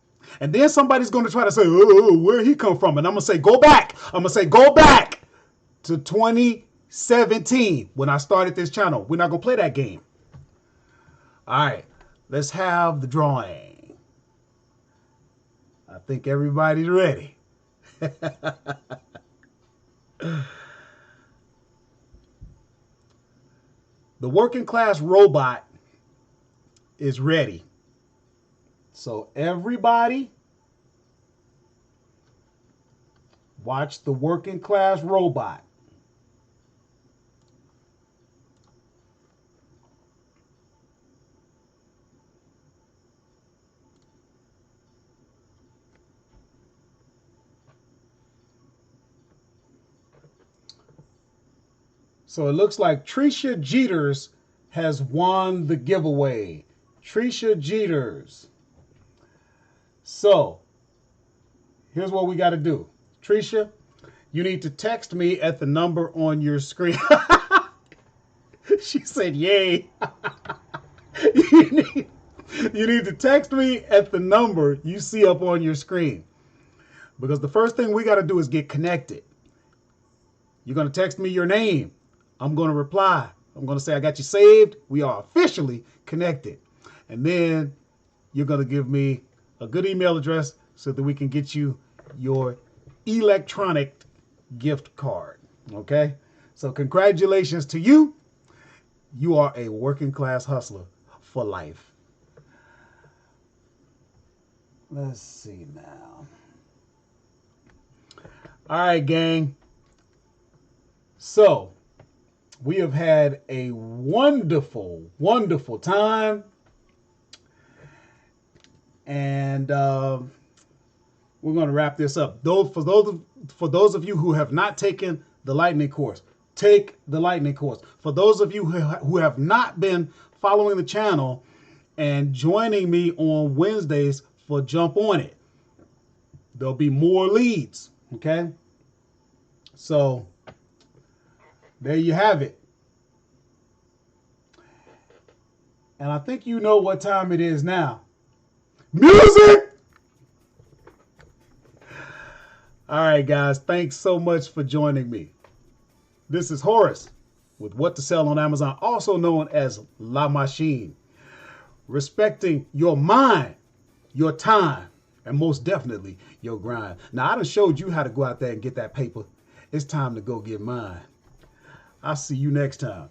Speaker 1: And then somebody's going to try to say, oh, where he come from? And I'm going to say, go back. I'm going to say, go back to 2017 when I started this channel. We're not going to play that game. All right. Let's have the drawing. I think everybody's ready. The working class robot is ready. So everybody watch the working class robot. So it looks like Tricia Jeter's has won the giveaway. Tricia Jeters. So, here's what we got to do. Tricia, you need to text me at the number on your screen. She said, yay. you need to text me at the number you see up on your screen. Because the first thing we got to do is get connected. You're going to text me your name. I'm going to reply. I'm going to say, I got you saved. We are officially connected. And then you're going to give me a good email address so that we can get you your electronic gift card. Okay? So congratulations to you. You are a working class hustler for life. Let's see now. All right, gang. So we have had a wonderful, wonderful time. And we're going to wrap this up. For those of you who have not taken the Lightning course, take the Lightning course. For those of you who have not been following the channel and joining me on Wednesdays for Jump On It, there'll be more leads. Okay? So there you have it. And I think you know what time it is now. Music! All right, guys. Thanks so much for joining me. This is Horace with What to Sell on Amazon, also known as La Machine. Respecting your mind, your time, and most definitely your grind. Now, I done showed you how to go out there and get that paper. It's time to go get mine. I'll see you next time.